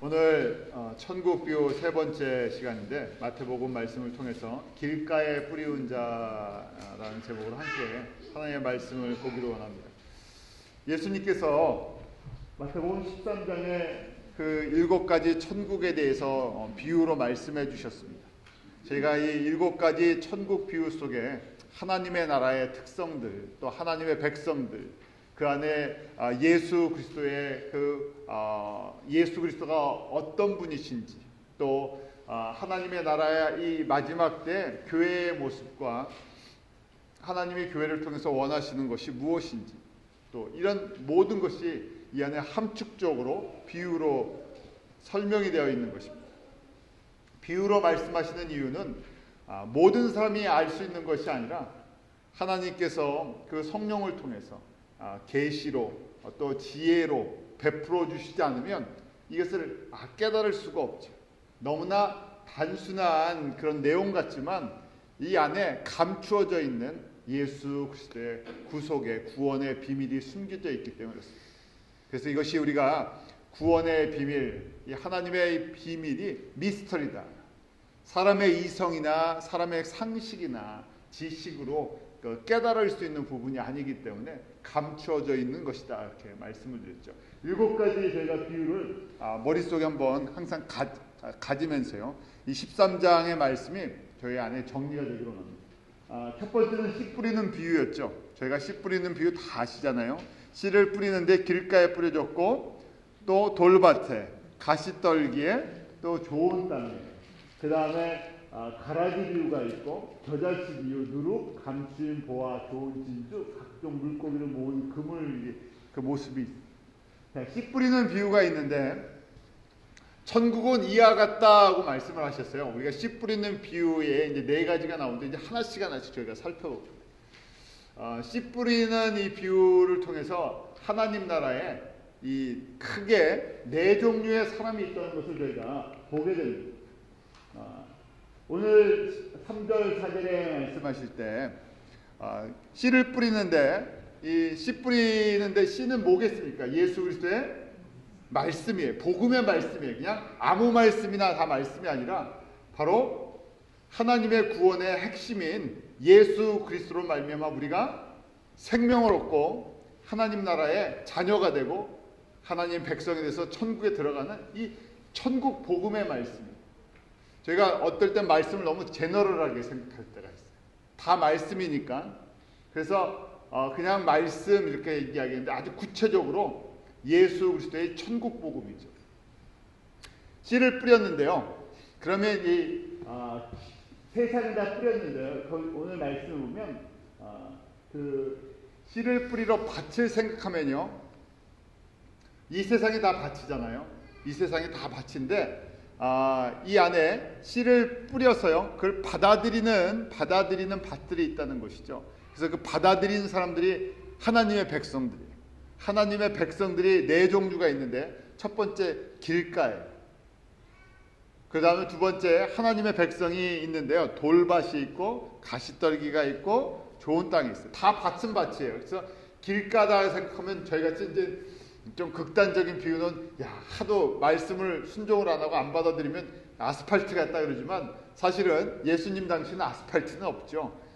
오늘 천국 비유 세 번째 시간인데 마태복음 말씀을 통해서 길가에 뿌리운 자라는 제목으로 함께 하나님의 말씀을 보기로 원합니다. 예수님께서 마태복음 13장에 그 7가지 천국에 대해서 비유로 말씀해 주셨습니다. 저희가 이 7가지 천국 비유 속에 하나님의 나라의 특성들, 또 하나님의 백성들, 그 안에 예수 그리스도의 예수 그리스도가 어떤 분이신지, 또 하나님의 나라의 이 마지막 때 교회의 모습과 하나님의 교회를 통해서 원하시는 것이 무엇인지, 또 이런 모든 것이 이 안에 함축적으로 비유로 설명이 되어 있는 것입니다. 비유로 말씀하시는 이유는 모든 사람이 알 수 있는 것이 아니라 하나님께서 그 성령을 통해서 계시로 또 지혜로 베풀어 주시지 않으면 이것을 깨달을 수가 없죠. 너무나 단순한 그런 내용 같지만 이 안에 감추어져 있는 예수 그리스도의 구속의 구원의 비밀이 숨겨져 있기 때문에 그렇습니다. 그래서 이것이 우리가 구원의 비밀, 이 하나님의 비밀이 미스터리다. 사람의 이성이나 사람의 상식이나 지식으로 깨달을 수 있는 부분이 아니기 때문에 감추어져 있는 것이다, 이렇게 말씀을 드렸죠. 7가지 저희가 비유를 머릿속에 한번 항상 가지면서요, 이 13장의 말씀이 저희 안에 정리가 되기로 합니다. 첫 번째는 씨 뿌리는 비유였죠. 저희가 씨 뿌리는 비유 다 아시잖아요. 씨를 뿌리는데 길가에 뿌려졌고, 또 돌밭에, 가시떨기에, 또 좋은 땅에, 그 다음에 가라지 비유가 있고, 겨자씨 비유, 누룩, 감추인 보화, 좋은 진주, 각종 물고기를 모은 그물, 그 모습이 있습니다. 씨 뿌리는 비유가 있는데 천국은 이와 같다고 말씀을 하셨어요. 우리가 씨 뿌리는 비유에 이제 4가지가 나오는데 이제 하나씩 저희가 살펴볼게요. 씨 뿌리는 이 비유를 통해서 하나님 나라에 이 크게 4종류의 사람이 있다는 것을 저희가 보게 됩니다. 오늘 3절 4절에 말씀하실 때 씨를 뿌리는데, 이 씨 뿌리는데 씨는 뭐겠습니까? 예수 그리스도의 말씀이에요. 복음의 말씀이에요. 그냥 아무 말씀이나 다 말씀이 아니라 바로 하나님의 구원의 핵심인 예수 그리스도로 말미암아 우리가 생명을 얻고 하나님 나라의 자녀가 되고 하나님 백성이 돼서 천국에 들어가는 이 천국 복음의 말씀이에요. 저희가 어떨 땐 말씀을 너무 제너럴하게 생각할 때가 있어요. 다 말씀이니까. 그래서 그냥 말씀 이렇게 이야기하는데 아주 구체적으로 예수 그리스도의 천국 복음이죠. 씨를 뿌렸는데요. 그러면 이 세상에 다 뿌렸는데요. 오늘 말씀을 보면 그 씨를 뿌리러 밭을 생각하면요, 이 세상이 다 밭이잖아요. 이 세상이 다 밭인데 이 안에 씨를 뿌려서요, 그걸 받아들이는 밭들이 있다는 것이죠. 그래서 그 받아들이는 사람들이 하나님의 백성들이에요. 하나님의 백성들이 4종류가 있는데, 첫 번째 길가에, 그 다음에 두 번째 하나님의 백성이 있는데요, 돌밭이 있고 가시떨기가 있고 좋은 땅이 있어요. 다 밭은 밭이에요. 그래서 길가다 생각하면 저희같이 이제 좀 극단적인 비유는 하도 말씀을 순종을 안 하고 안 받아들이면 아스팔트 같다 그러지만, 사실은 예수님 당시는 아스팔트는 없죠.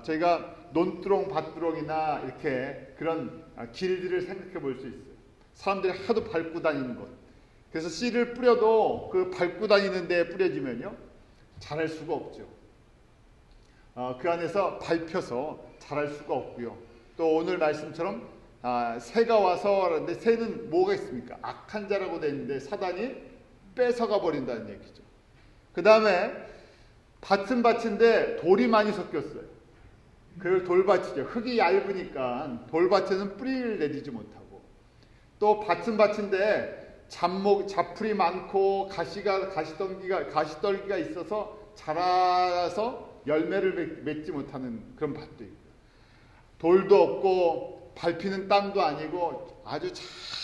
저희가 논두렁, 밭두렁이나 이렇게 그런 길들을 생각해 볼 수 있어요. 사람들이 하도 밟고 다니는 것. 그래서 씨를 뿌려도 그 밟고 다니는 데에 뿌려지면요, 자랄 수가 없죠. 그 안에서 밟혀서 자랄 수가 없고요. 또 오늘 말씀처럼 새가 와서 하는데, 새는 뭐가 있습니까? 악한 자라고 되어 있는데 사단이 뺏어가 버린다는 얘기죠. 그 다음에 밭은 밭인데 돌이 많이 섞였어요. 그 돌밭이죠. 흙이 얇으니까 돌밭에는 뿌리를 내리지 못하고, 또 밭은 밭인데 잡풀이 많고 가시떨기가 있어서 자라서 열매를 맺지 못하는 그런 밭도 있고, 돌도 없고 밟히는 땅도 아니고 아주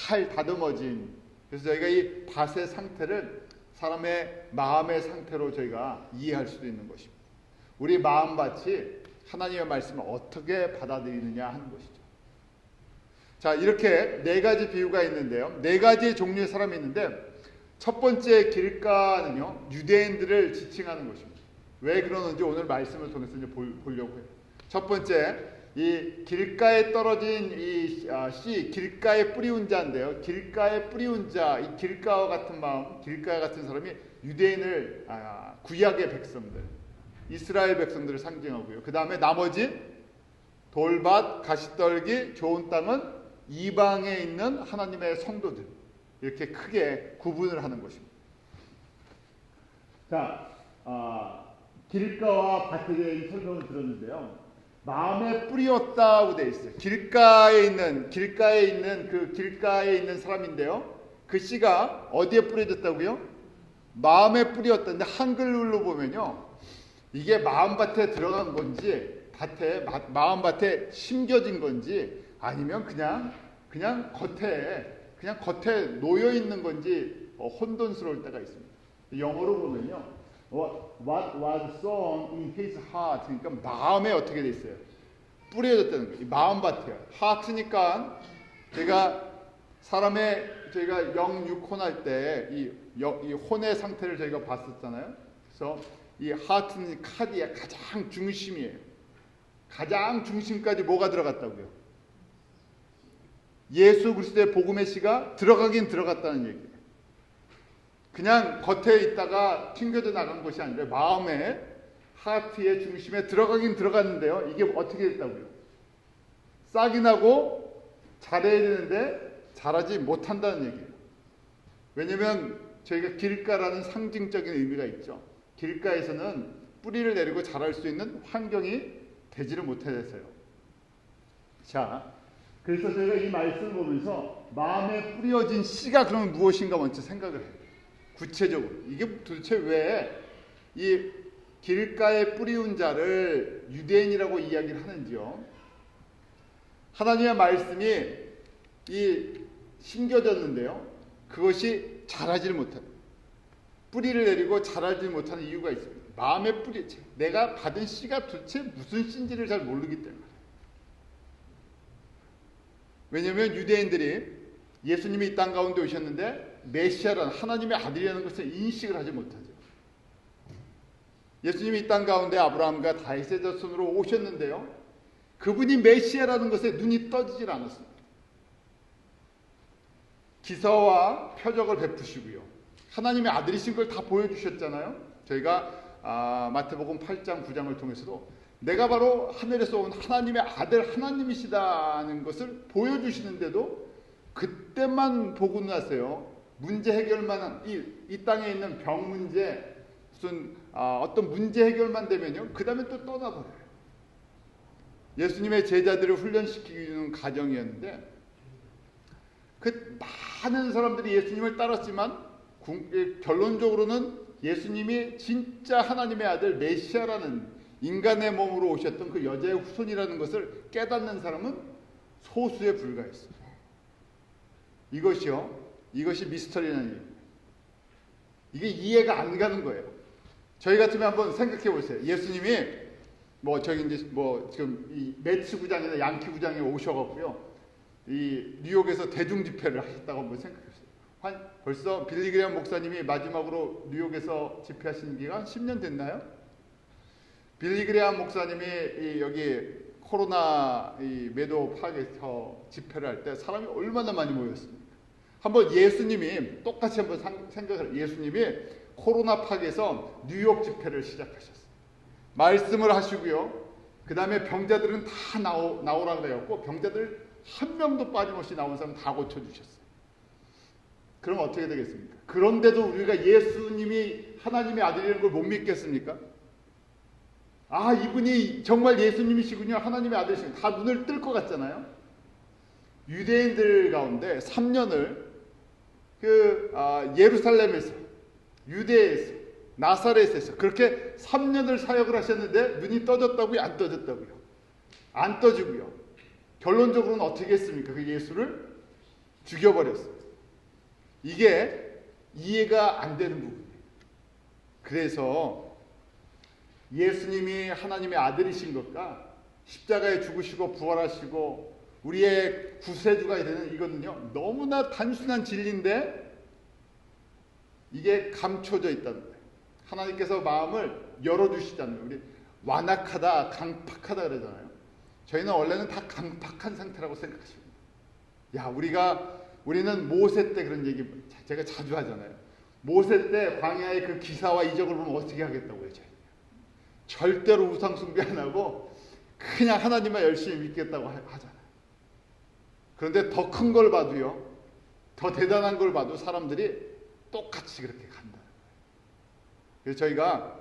잘 다듬어진, 그래서 저희가 이 밭의 상태를 사람의 마음의 상태로 저희가 이해할 수도 있는 것입니다. 우리 마음밭이 하나님의 말씀을 어떻게 받아들이느냐 하는 것이죠. 자, 이렇게 4가지 비유가 있는데요, 4가지 종류의 사람이 있는데 첫 번째 길가는요, 유대인들을 지칭하는 것입니다. 왜 그러는지 오늘 말씀을 통해서 이제 보려고 해요. 첫 번째, 이 길가에 떨어진 이 씨, 길가에 뿌리운 자인데요. 길가에 뿌리운 자, 이 길가와 같은 마음, 길가 같은 사람이 유대인을 구약의 백성들, 이스라엘 백성들을 상징하고요. 그 다음에 나머지 돌밭, 가시떨기, 좋은 땅은 이방에 있는 하나님의 성도들, 이렇게 크게 구분을 하는 것입니다. 자, 길가와 밭에 대한 설명을 들었는데요. 마음에 뿌리었다고 되어 있어요. 길가에 있는 그 길가에 있는 사람인데요. 그 씨가 어디에 뿌려졌다고요? 마음에 뿌렸다는데 한글로 보면요. 이게 마음밭에 들어간 건지 마음밭에 심겨진 건지 아니면 그냥 겉에 놓여 있는 건지 혼돈스러울 때가 있습니다. 영어로 보면요. What was sown in his heart. 그러니까 마음에 어떻게 돼 있어요? 뿌려졌다는 거예요. 마음밭이에요. heart니까 저희가 영육혼 할 때 이 혼의 상태를 저희가 봤었잖아요. 그래서 이 heart는 카드의 가장 중심이에요. 가장 중심까지 뭐가 들어갔다고요? 예수 그리스도의 복음의 씨가 들어가긴 들어갔다는 얘기예요. 그냥 겉에 있다가 튕겨져 나간 것이 아니라 마음에 하트의 중심에 들어가긴 들어갔는데요. 이게 어떻게 됐다고요? 싹이 나고 자라야 되는데 자라지 못한다는 얘기예요. 왜냐하면 저희가 길가라는 상징적인 의미가 있죠. 길가에서는 뿌리를 내리고 자랄 수 있는 환경이 되지를 못해서요. 자, 그래서 저희가 이 말씀을 보면서 마음에 뿌려진 씨가 그러면 무엇인가 먼저 생각을 해요. 구체적으로 이게 도대체 왜 이 길가에 뿌리운 자를 유대인이라고 이야기를 하는지요. 하나님의 말씀이 심겨졌는데요. 그것이 자라질 못하는, 뿌리를 내리고 자라질 못하는 이유가 있습니다. 마음의 뿌리, 내가 받은 씨가 도대체 무슨 씨인지를 잘 모르기 때문에. 왜냐하면 유대인들이 예수님이 이 땅 가운데 오셨는데 메시아라는 하나님의 아들이라는 것을 인식을 하지 못하죠. 예수님이 이 땅 가운데 아브라함과 다윗의 자손으로 오셨는데요. 그분이 메시아라는 것에 눈이 떠지질 않았습니다. 기사와 표적을 베푸시고요. 하나님의 아들이신 걸 다 보여주셨잖아요. 저희가 마태복음 8장 9장을 통해서도 내가 바로 하늘에서 온 하나님의 아들 하나님이시다는 것을 보여주시는데도 그때만 보고 나세요. 문제 해결만 이 땅에 있는 병 문제 무슨 어떤 문제 해결만 되면요. 그 다음에 또 떠나버려요. 예수님의 제자들을 훈련시키는 과정이었는데 그 많은 사람들이 예수님을 따랐지만 결론적으로는 예수님이 진짜 하나님의 아들 메시아라는 인간의 몸으로 오셨던 그 여자의 후손이라는 것을 깨닫는 사람은 소수에 불과했습니다. 이것이 미스터리라는 얘기입니다. 이게 이해가 안 가는 거예요. 저희 같으면 한번 생각해 보세요. 예수님이 지금 이 매츠 구장이나 양키 구장에 오셔갖고요, 이 뉴욕에서 대중 집회를 하셨다고 한번 생각해보세요. 벌써 빌리 그레이엄 목사님이 마지막으로 뉴욕에서 집회하신 지가 10년 됐나요? 빌리 그레이엄 목사님이 여기 코로나 매도 파악에서 집회를 할 때 사람이 얼마나 많이 모였습니까? 한번 예수님이 똑같이 한번 생각을, 예수님이 코로나 파악에서 뉴욕 집회를 시작하셨어요. 말씀을 하시고요. 그 다음에 병자들은 다 나오라 그래갖고 병자들 한 명도 빠짐없이 나온 사람 다 고쳐주셨어요. 그럼 어떻게 되겠습니까? 그런데도 우리가 예수님이 하나님의 아들이라는 걸 못 믿겠습니까? 이분이 정말 예수님이시군요. 하나님의 아들이시군요. 다 눈을 뜰 것 같잖아요. 유대인들 가운데 3년을 예루살렘에서, 유대에서, 나사렛에서 그렇게 3년을 사역을 하셨는데 눈이 떠졌다고요? 안 떠졌다고요? 안 떠지고요. 결론적으로는 어떻게 했습니까? 그 예수를 죽여버렸어요. 이게 이해가 안 되는 부분이에요. 그래서 예수님이 하나님의 아들이신 것과 십자가에 죽으시고 부활하시고 우리의 구세주가 되는 이거는요, 너무나 단순한 진리인데 이게 감춰져 있다는 거예요. 하나님께서 마음을 열어주시다는 거예요. 우리 완악하다, 강팍하다 그러잖아요. 저희는 원래는 다 강팍한 상태라고 생각하십니다. 우리는 모세 때 그런 얘기 제가 자주 하잖아요. 모세 때 광야의 그 기사와 이적을 보면 어떻게 하겠다고요, 저희. 절대로 우상 숭배 안 하고 그냥 하나님만 열심히 믿겠다고 하잖아요. 그런데 더 큰 걸 봐도요, 더 대단한 걸 봐도 사람들이 똑같이 그렇게 간다는 거예요. 그래서 저희가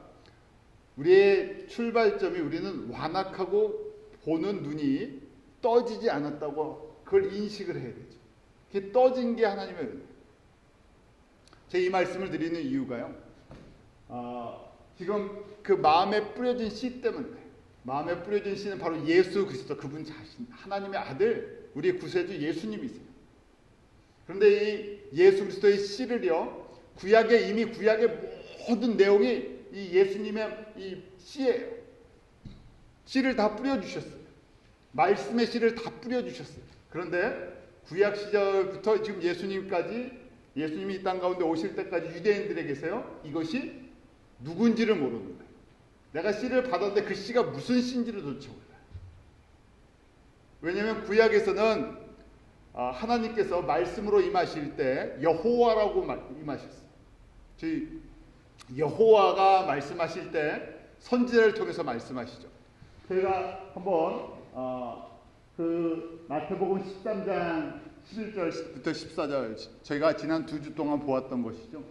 우리의 출발점이 우리는 완악하고 보는 눈이 떠지지 않았다고 그걸 인식을 해야 되죠. 그게 떠진 게 하나님의 은혜예요. 제가 이 말씀을 드리는 이유가요, 지금 그 마음에 뿌려진 씨 때문에, 마음에 뿌려진 씨는 바로 예수 그리스도, 그분 자신, 하나님의 아들, 우리의 구세주 예수님이세요. 그런데 이 예수 그리스도의 씨를요, 이미 구약의 모든 내용이 이 예수님의 이 씨예요. 씨를 다 뿌려주셨어요. 말씀의 씨를 다 뿌려주셨어요. 그런데 구약 시절부터 지금 예수님이 이 땅 가운데 오실 때까지 유대인들에게서요, 이것이 누군지를 모르는 거예요. 내가 씨를 받았는데 그 씨가 무슨 씨인지를 도대체 몰라요. 왜냐하면 구약에서는 하나님께서 말씀으로 임하실 때 여호와라고 임하셨어요. 저희 여호와가 말씀하실 때 선지자를 통해서 말씀하시죠. 저희가 한번 그 마태복음 13장 11절부터 14절, 저희가 지난 2주 동안 보았던 것이죠.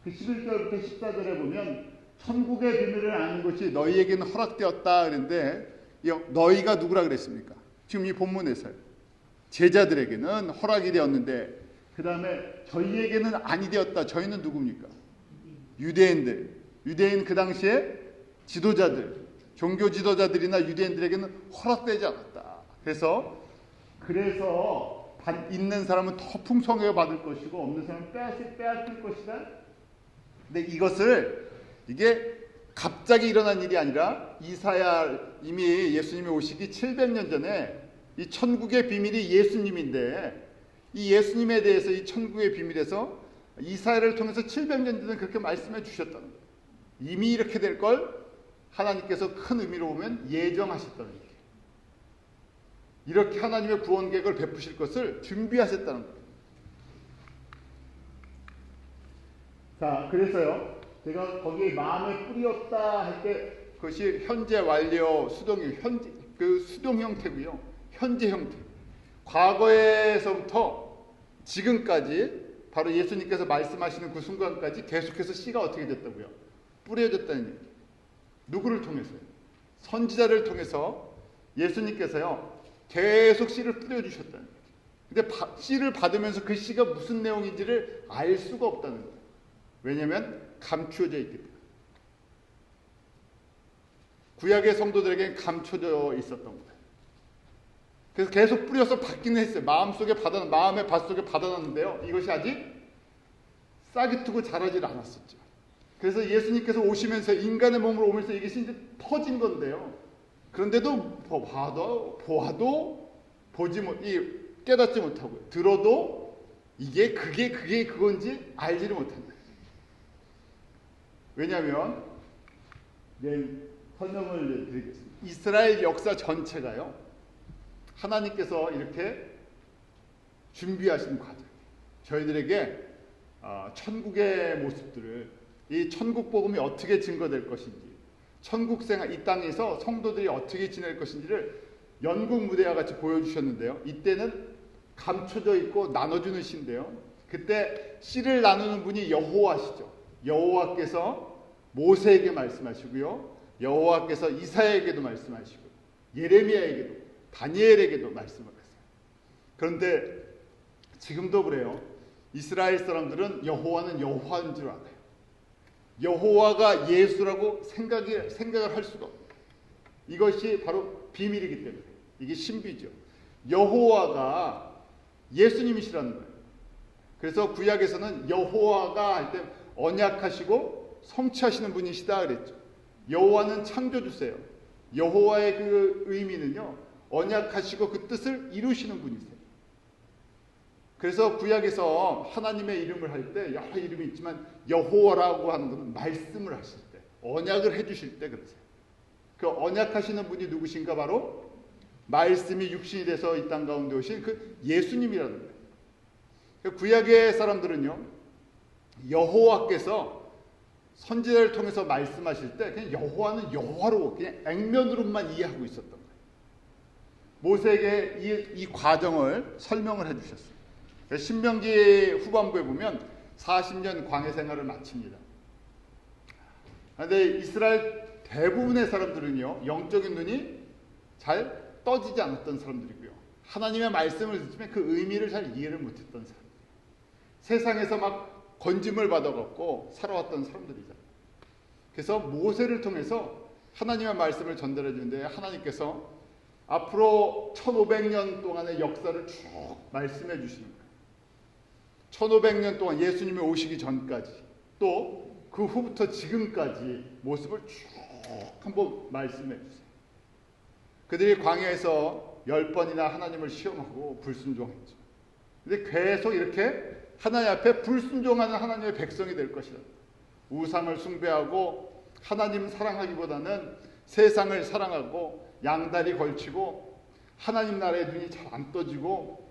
그 11절부터 14절에 보면 천국의 비밀을 아는 것이 너희에게는 허락되었다 그랬는데, 너희가 누구라 그랬습니까? 지금 이 본문에서요. 제자들에게는 허락이 되었는데 그 다음에 저희에게는 아니 되었다. 저희는 누굽니까? 유대인 그 당시에 지도자들, 종교 지도자들이나 유대인들에게는 허락되지 않았다. 그래서 있는 사람은 더 풍성하게 받을 것이고 없는 사람은 빼앗길 것이다. 근데 이게 갑자기 일어난 일이 아니라 이미 예수님이 오시기 700년 전에 이 천국의 비밀이 예수님인데, 이 예수님에 대해서 이 천국의 비밀에서 이사야를 통해서 700년 전에 그렇게 말씀해 주셨다는 거예요. 이미 이렇게 될 걸 하나님께서 큰 의미로 보면 예정하셨다는 거예요. 이렇게 하나님의 구원 계획을 베푸실 것을 준비하셨다는 거예요. 자, 그래서요, 제가 거기 마음에 뿌렸다 할 때 그것이 현재 완료 수동 형태고요. 현재 형태. 과거에서부터 지금까지 바로 예수님께서 말씀하시는 그 순간까지 계속해서 씨가 어떻게 됐다고요? 뿌려졌다는 얘기. 누구를 통해서요? 선지자를 통해서 예수님께서요, 계속 씨를 뿌려주셨다는 거예요. 근데 씨를 받으면서 그 씨가 무슨 내용인지를 알 수가 없다는 거예요. 왜냐하면 감추어져 있기 때문에. 구약의 성도들에게 감춰져 있었던 거예요. 그래서 계속 뿌려서 받기는 했어요. 마음의 밭속에 받아놨는데요, 이것이 아직 싹이 트고 자라질 않았었죠. 그래서 예수님께서 오시면서 인간의 몸으로 오면서 이것이 이제 터진 건데요. 그런데도 보아도 깨닫지 못하고, 들어도 이게 그건지 알지를 못한다. 왜냐하면 설명을 드리겠습니다. 이스라엘 역사 전체가요, 하나님께서 이렇게 준비하신 과정, 저희들에게 천국의 모습들을, 이 천국 복음이 어떻게 증거될 것인지, 천국 생활, 이 땅에서 성도들이 어떻게 지낼 것인지를 연극 무대와 같이 보여주셨는데요. 이때는 감춰져 있고 나눠주는 시인데요. 그때 씨를 나누는 분이 여호와시죠. 여호와께서 모세에게 말씀하시고요, 여호와께서 이사야에게도 말씀하시고, 예레미야에게도, 다니엘에게도 말씀을 하세요. 그런데 지금도 그래요. 이스라엘 사람들은 여호와는 여호와인 줄 알아요. 여호와가 예수라고 생각을 할 수가 없어요. 이것이 바로 비밀이기 때문에, 이게 신비죠. 여호와가 예수님이시라는 거예요. 그래서 구약에서는 여호와가 할 때 언약하시고 성취하시는 분이시다 그랬죠. 여호와는 창조주세요. 여호와의 그 의미는요, 언약하시고 그 뜻을 이루시는 분이세요. 그래서 구약에서 하나님의 이름을 할 때 여러 이름이 있지만 여호와라고 하는 것은 말씀을 하실 때, 언약을 해주실 때 그러세요. 그 언약하시는 분이 누구신가? 바로 말씀이 육신이 돼서 이 땅 가운데 오신 그 예수님이라는 거예요. 구약의 사람들은요, 여호와께서 선지자를 통해서 말씀하실 때 그냥 여호와는 여호와로 그냥 액면으로만 이해하고 있었던 거예요. 모세에게 이 과정을 설명을 해주셨어요. 신명기 후반부에 보면 40년 광야 생활을 마칩니다. 그런데 이스라엘 대부분의 사람들은요, 영적인 눈이 잘 떠지지 않았던 사람들이고요, 하나님의 말씀을 듣지만 그 의미를 잘 이해를 못했던 사람들, 세상에서 막 건짐을 받아갖고 살아왔던 사람들이잖아요. 그래서 모세를 통해서 하나님의 말씀을 전달해 주는데, 하나님께서 앞으로 1500년 동안의 역사를 쭉 말씀해 주시는 거예요. 1500년 동안 예수님이 오시기 전까지, 또 그 후부터 지금까지 모습을 쭉 한번 말씀해 주세요. 그들이 광야에서 10번이나 하나님을 시험하고 불순종했죠. 근데 계속 이렇게 하나님 앞에 불순종하는 하나님의 백성이 될 것이다. 우상을 숭배하고 하나님 사랑하기보다는 세상을 사랑하고 양다리 걸치고 하나님 나라의 눈이 잘 안 떠지고,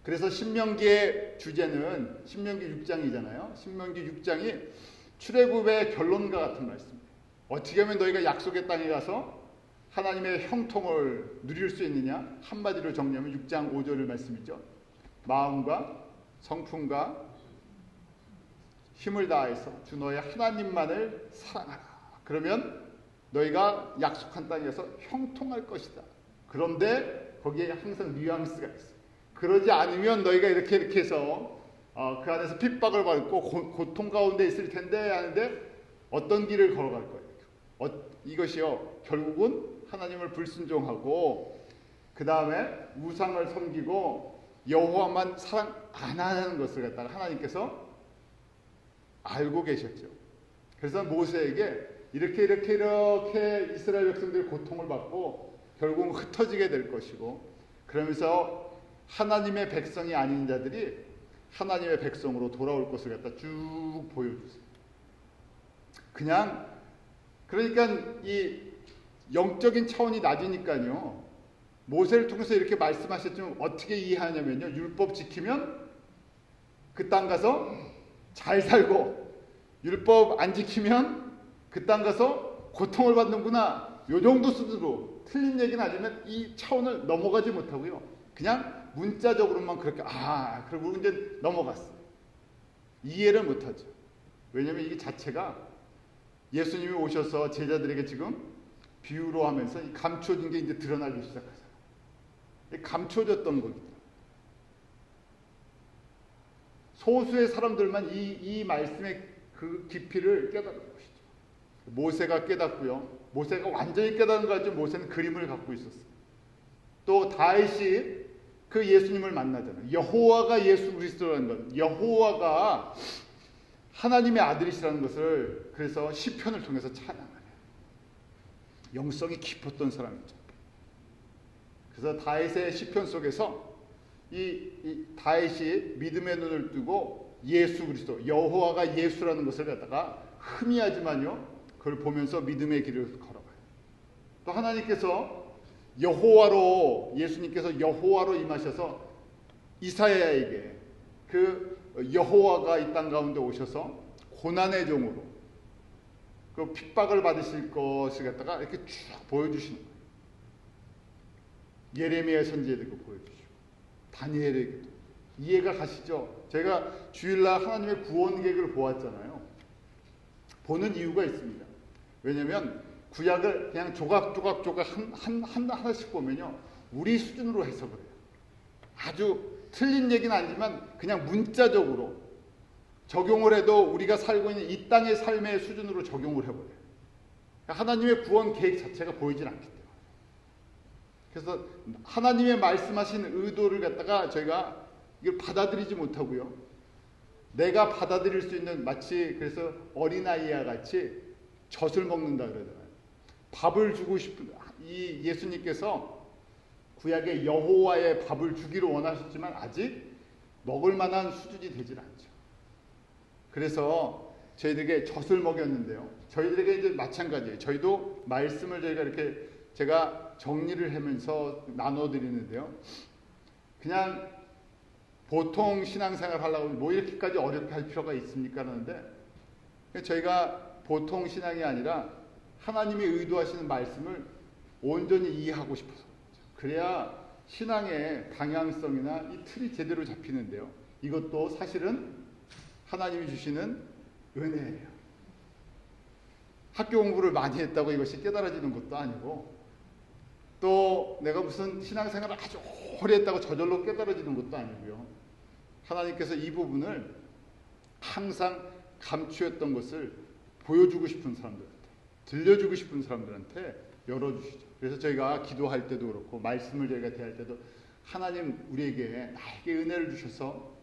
그래서 신명기의 주제는 신명기 6장이잖아요. 신명기 6장이 출애굽의 결론과 같은 말씀입니다. 어떻게 하면 너희가 약속의 땅에 가서 하나님의 형통을 누릴 수 있느냐? 한마디로 정리하면 6장 5절의 말씀이죠. 마음과 성품과 힘을 다해서 주 너의 하나님만을 사랑하라. 그러면 너희가 약속한 땅에서 형통할 것이다. 그런데 거기에 항상 뉘앙스가 있어요. 그러지 않으면 너희가 이렇게 해서 그 안에서 핍박을 받고 고통 가운데 있을 텐데 하는데 어떤 길을 걸어갈 거예요. 이것이요, 결국은 하나님을 불순종하고 그 다음에 우상을 섬기고 여호와만 사랑 안 하는 것을 갖다가 하나님께서 알고 계셨죠. 그래서 모세에게 이렇게 이스라엘 백성들이 고통을 받고 결국은 흩어지게 될 것이고, 그러면서 하나님의 백성이 아닌 자들이 하나님의 백성으로 돌아올 것을 갖다 쭉 보여주세요. 그냥 그러니까 이 영적인 차원이 낮으니까요, 모세를 통해서 이렇게 말씀하셨지만 어떻게 이해하냐면요, 율법 지키면 그 땅 가서 잘 살고 율법 안 지키면 그 땅 가서 고통을 받는구나, 요 정도 수준으로, 틀린 얘기는 아니면 이 차원을 넘어가지 못하고요, 그냥 문자적으로만 그렇게 그리고 이제 넘어갔어요. 이해를 못하죠. 왜냐하면 이게 자체가 예수님이 오셔서 제자들에게 지금 비유로 하면서 이 감춰진 게 이제 드러나기 시작하잖아요. 감춰졌던 겁니다. 소수의 사람들만 이 말씀의 그 깊이를 깨달은 것이죠. 모세가 깨닫고요. 모세가 완전히 깨달은 것 같지만 모세는 그림을 갖고 있었어요. 또 다윗이 그 예수님을 만나잖아요. 여호와가 예수 그리스도라는 것, 여호와가 하나님의 아들이시라는 것을 그래서 시편을 통해서 찬양하네요. 영성이 깊었던 사람이죠. 그래서 다윗의 시편 속에서 이 다윗이 믿음의 눈을 뜨고 예수 그리스도, 여호와가 예수라는 것을 갖다가 흠이하지만요, 그걸 보면서 믿음의 길을 걸어가요. 또 하나님께서 여호와로, 예수님께서 여호와로 임하셔서 이사야에게 그 여호와가 이 땅 가운데 오셔서 고난의 종으로 그 핍박을 받으실 것을 갖다가 이렇게 쭉 보여주시는 거예요. 예레미야 선지자에게도 보여주시고 다니엘에게도. 이해가 가시죠? 제가 주일날 하나님의 구원 계획을 보았잖아요. 보는 이유가 있습니다. 왜냐하면 구약을 그냥 조각조각 하나씩 보면요, 우리 수준으로 해석을 해요. 아주 틀린 얘기는 아니지만 그냥 문자적으로 적용을 해도 우리가 살고 있는 이 땅의 삶의 수준으로 적용을 해버려요. 하나님의 구원 계획 자체가 보이질 않기 때문에. 그래서 하나님의 말씀하신 의도를 갖다가 저희가 이걸 받아들이지 못하고요, 내가 받아들일 수 있는, 마치 그래서 어린아이와 같이 젖을 먹는다 그러잖아요. 밥을 주고 싶은, 이 예수님께서 구약의 여호와의 밥을 주기를 원하셨지만 아직 먹을 만한 수준이 되질 않죠. 그래서 저희들에게 젖을 먹였는데요. 저희들에게 이제 마찬가지예요. 저희도 말씀을 저희가 이렇게 제가 정리를 하면서 나눠드리는데요. 그냥 보통 신앙생활 하려고 뭐 이렇게까지 어렵게 할 필요가 있습니까? 하는데 저희가 보통 신앙이 아니라 하나님이 의도하시는 말씀을 온전히 이해하고 싶어서 그래야 신앙의 방향성이나 이 틀이 제대로 잡히는데요. 이것도 사실은 하나님이 주시는 은혜예요. 학교 공부를 많이 했다고 이것이 깨달아지는 것도 아니고 또 내가 무슨 신앙생활을 아주 오래 했다고 저절로 깨달아지는 것도 아니고요. 하나님께서 이 부분을 항상 감추었던 것을 보여주고 싶은 사람들한테, 들려주고 싶은 사람들한테 열어주시죠. 그래서 저희가 기도할 때도 그렇고 말씀을 저희가 대할 때도 하나님 우리에게 나에게 은혜를 주셔서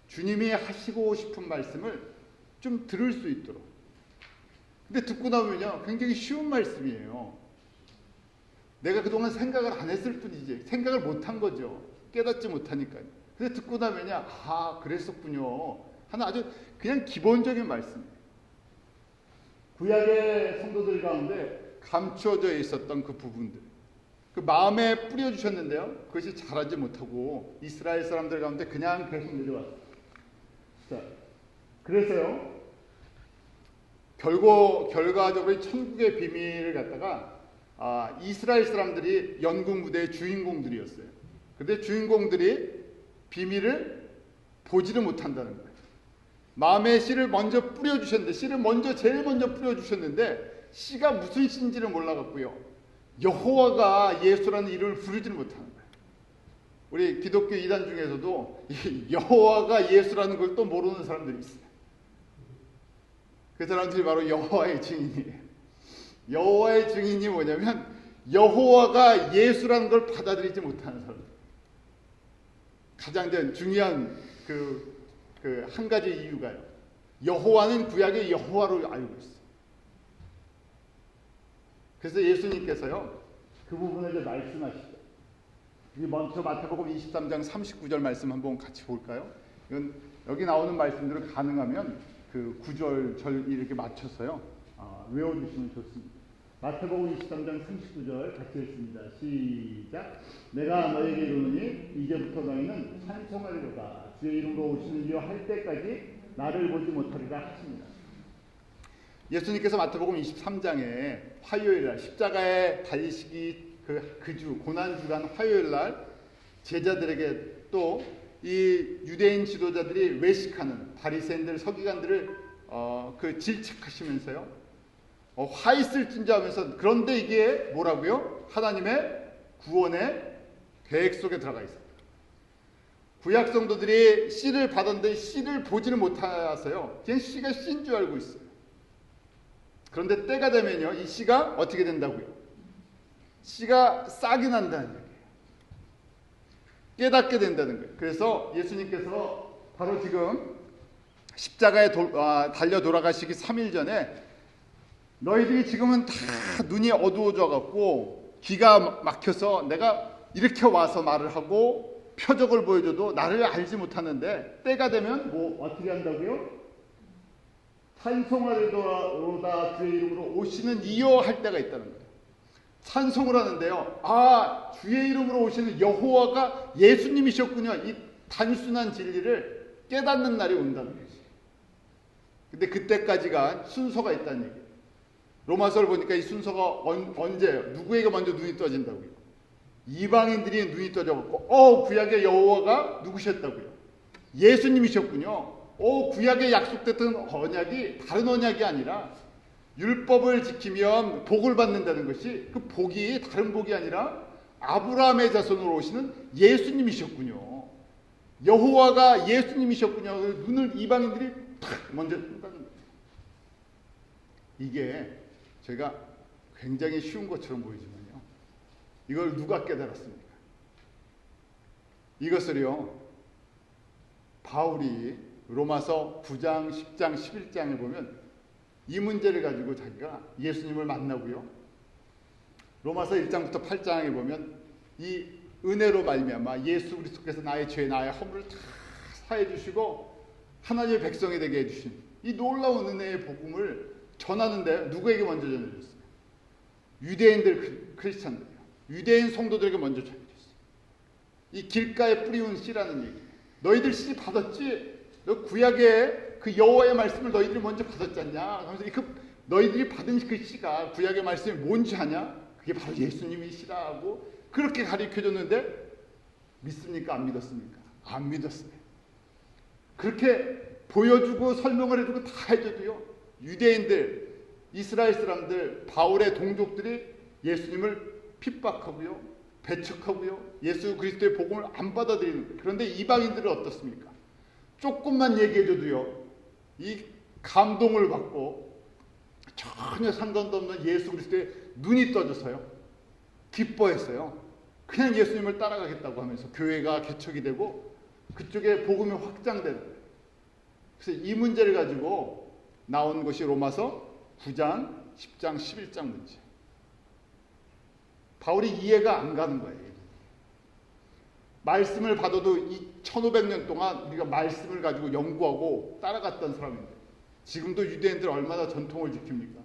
주님이 하시고 싶은 말씀을 좀 들을 수 있도록. 근데 듣고 나면요 굉장히 쉬운 말씀이에요. 내가 그동안 생각을 안 했을 뿐이지 생각을 못한 거죠. 깨닫지 못하니까요. 근데 듣고 나면요 아 그랬었군요 하나 아주 그냥 기본적인 말씀이에요. 구약의 성도들 가운데 감추어져 있었던 그 부분들 그 마음에 뿌려주셨는데요 그것이 자라지 못하고 이스라엘 사람들 가운데 그냥 계속 내려왔어요. 자, 그래서요 결과적으로 천국의 비밀을 갖다가 이스라엘 사람들이 연극 무대의 주인공들이었어요. 그런데 주인공들이 비밀을 보지를 못한다는 거예요. 마음에 씨를 먼저 뿌려주셨는데 씨를 제일 먼저 뿌려주셨는데 씨가 무슨 씨인지를 몰라갖고요. 여호와가 예수라는 이름을 부르지를 못하는 거예요. 우리 기독교 이단 중에서도 여호와가 예수라는 걸 또 모르는 사람들이 있어요. 그 사람들이 바로 여호와의 증인이에요. 여호와의 증인이 뭐냐면 여호와가 예수라는 걸 받아들이지 못하는 사람들. 가장 중요한 한 가지 이유가요. 여호와는 구약의 여호와로 알고 있어요. 그래서 예수님께서요 그 부분을 이제 말씀하시죠. 먼저 마태복음 23장 39절 말씀 한번 같이 볼까요? 이건 여기 나오는 말씀들을 가능하면 그 구절 절 이렇게 맞춰서요 외워주시면 좋습니다. 마태복음 23장 39절 같이 읽습니다. 시작. 내가 너에게 이르노니 이제부터 너희는 찬송하리로다. 주의 이름으로 오시는 이여 할 때까지 나를 보지 못하리라 하십니다. 예수님께서 마태복음 23장에 화요일날 십자가에 달리시기 그 주 고난주간 화요일날 제자들에게 또 이 유대인 지도자들이 외식하는 바리새인들 서기관들을 질책하시면서요 화 있을진저 하면서 그런데 이게 뭐라고요? 하나님의 구원의 계획 속에 들어가 있습니다. 구약 성도들이 씨를 받았는데 씨를 보지는 못하서요 그냥 씨가 씨인 줄 알고 있어요. 그런데 때가 되면요 이 씨가 어떻게 된다고요? 씨가 싹이 난다는 얘기예요. 깨닫게 된다는 거예요. 그래서 예수님께서 바로 지금 십자가에 달려 돌아가시기 3일 전에 너희들이 지금은 다 눈이 어두워져 갖고 귀가 막혀서 내가 이렇게 와서 말을 하고 표적을 보여줘도 나를 알지 못하는데 때가 되면 뭐 어떻게 한다고요? 찬송하리로다 주의 이름으로 오시는 이여 할 때가 있다는 거예요. 찬송을 하는데요. 아 주의 이름으로 오시는 여호와가 예수님이셨군요. 이 단순한 진리를 깨닫는 날이 온다는 거죠. 근데 그때까지가 순서가 있다는 얘기예요. 로마서를 보니까 이 순서가 언제예요? 누구에게 먼저 눈이 떠진다고요? 이방인들이 눈이 떠져갖고 구약의 여호와가 누구셨다고요? 예수님이셨군요. 구약에 약속됐던 언약이 다른 언약이 아니라 율법을 지키면 복을 받는다는 것이 그 복이 다른 복이 아니라 아브라함의 자손으로 오시는 예수님이셨군요. 여호와가 예수님이셨군요. 눈을 이방인들이 탁 먼저 뜬다는 거예요. 이게 저희가 굉장히 쉬운 것처럼 보이지만요. 이걸 누가 깨달았습니까? 이것을요. 바울이 로마서 9장, 10장, 11장을 보면 이 문제를 가지고 자기가 예수님을 만나고요. 로마서 1장부터 8장에 보면 이 은혜로 말미암아 예수 그리스도께서 나의 죄, 나의 허물을 다 사해 주시고 하나님의 백성이 되게 해주신 이 놀라운 은혜의 복음을 전하는데 누구에게 먼저 전해줬어요? 유대인들 크리스찬들이요. 유대인 성도들에게 먼저 전해줬어요. 이 길가에 뿌리운 씨라는 얘기. 너희들 씨 받았지? 너 구약의 그 여호와의 말씀을 너희들이 먼저 받았지 않냐? 그래서 너희들이 받은 그 씨가 구약의 말씀이 뭔지 아냐? 그게 바로 예수님의 씨라 하고 그렇게 가르쳐줬는데 믿습니까? 안 믿었습니까? 안 믿었어요. 그렇게 보여주고 설명을 해주고 다 해줘도요. 유대인들, 이스라엘 사람들, 바울의 동족들이 예수님을 핍박하고요. 배척하고요. 예수 그리스도의 복음을 안 받아들이는 거예요. 그런데 이방인들은 어떻습니까? 조금만 얘기해줘도요. 이 감동을 받고 전혀 상관도 없는 예수 그리스도의 눈이 떠져서요. 기뻐했어요. 그냥 예수님을 따라가겠다고 하면서 교회가 개척이 되고 그쪽에 복음이 확장되는 거예요. 그래서 이 문제를 가지고 나온 것이 로마서 9장, 10장, 11장 문제. 바울이 이해가 안 가는 거예요. 말씀을 받아도 이 1500년 동안 우리가 말씀을 가지고 연구하고 따라갔던 사람인데 지금도 유대인들 얼마나 전통을 지킵니까?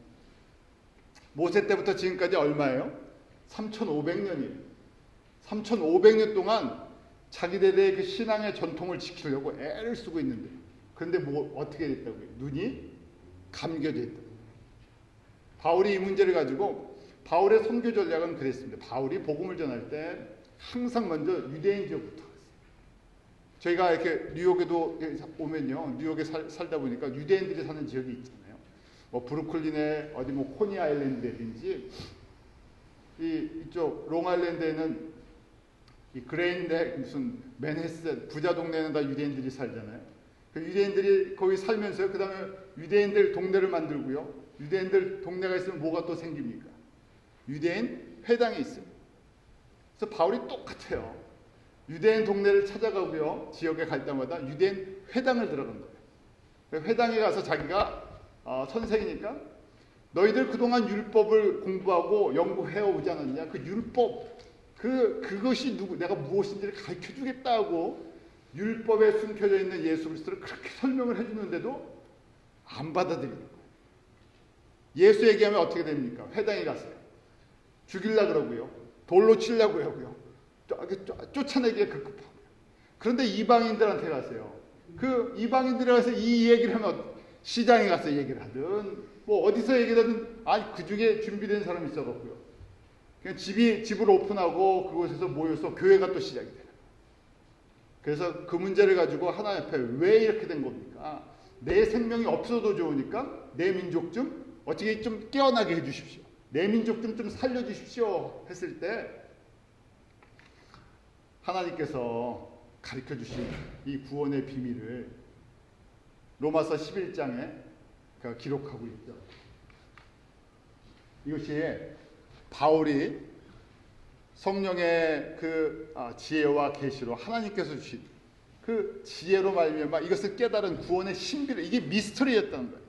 모세 때부터 지금까지 얼마예요? 3500년이에요. 3500년 동안 자기들의 그 신앙의 전통을 지키려고 애를 쓰고 있는데 그런데 어떻게 됐다고요? 눈이 감겨져 있다. 바울이 이 문제를 가지고 바울의 선교 전략은 그랬습니다. 바울이 복음을 전할 때 항상 먼저 유대인 지역부터 갔어요. 저희가 이렇게 뉴욕에도 오면요. 뉴욕에 살다 보니까 유대인들이 사는 지역이 있잖아요. 뭐 브루클린에 어디 뭐 코니 아일랜드든지 이쪽 롱아일랜드에는 이 그레인데 무슨 맨해튼 부자 동네는 다 유대인들이 살잖아요. 그 유대인들이 거기 살면서 그 다음에 유대인들 동네를 만들고요. 유대인들 동네가 있으면 뭐가 또 생깁니까? 유대인 회당이 있어요. 그래서 바울이 똑같아요. 유대인 동네를 찾아가고요. 지역에 갈 때마다 유대인 회당을 들어간 거예요. 회당에 가서 자기가 선생이니까 너희들 그동안 율법을 공부하고 연구해 오지 않았냐? 그 율법 그것이 내가 무엇인지를 가르쳐 주겠다고 율법에 숨겨져 있는 예수 그리스도를 그렇게 설명을 해주는데도 안 받아들이는 거예요. 예수 얘기하면 어떻게 됩니까? 회당에 갔어요. 죽이려고 그러고요. 돌로 치려고 하고요. 쫓아내기에 급급하고요. 그런데 이방인들한테 가세요. 그 이방인들에 가서 이 얘기를 하면 시장에 가서 얘기를 하든 뭐 어디서 얘기를 하든 그 중에 준비된 사람이 있어갖고요. 그냥 집을 오픈하고 그곳에서 모여서 교회가 또 시작이 돼요. 그래서 그 문제를 가지고 하나님 앞에 왜 이렇게 된 겁니까? 내 생명이 없어도 좋으니까 내 민족 좀 어떻게 좀 깨어나게 해주십시오. 내 민족 좀 살려주십시오 했을 때 하나님께서 가르쳐주신 이 구원의 비밀을 로마서 11장에 기록하고 있죠. 이것이 바울이 성령의 그 지혜와 계시로 하나님께서 주신 그 지혜로 말미암아 이것을 깨달은 구원의 신비를 이게 미스터리였다는 거예요.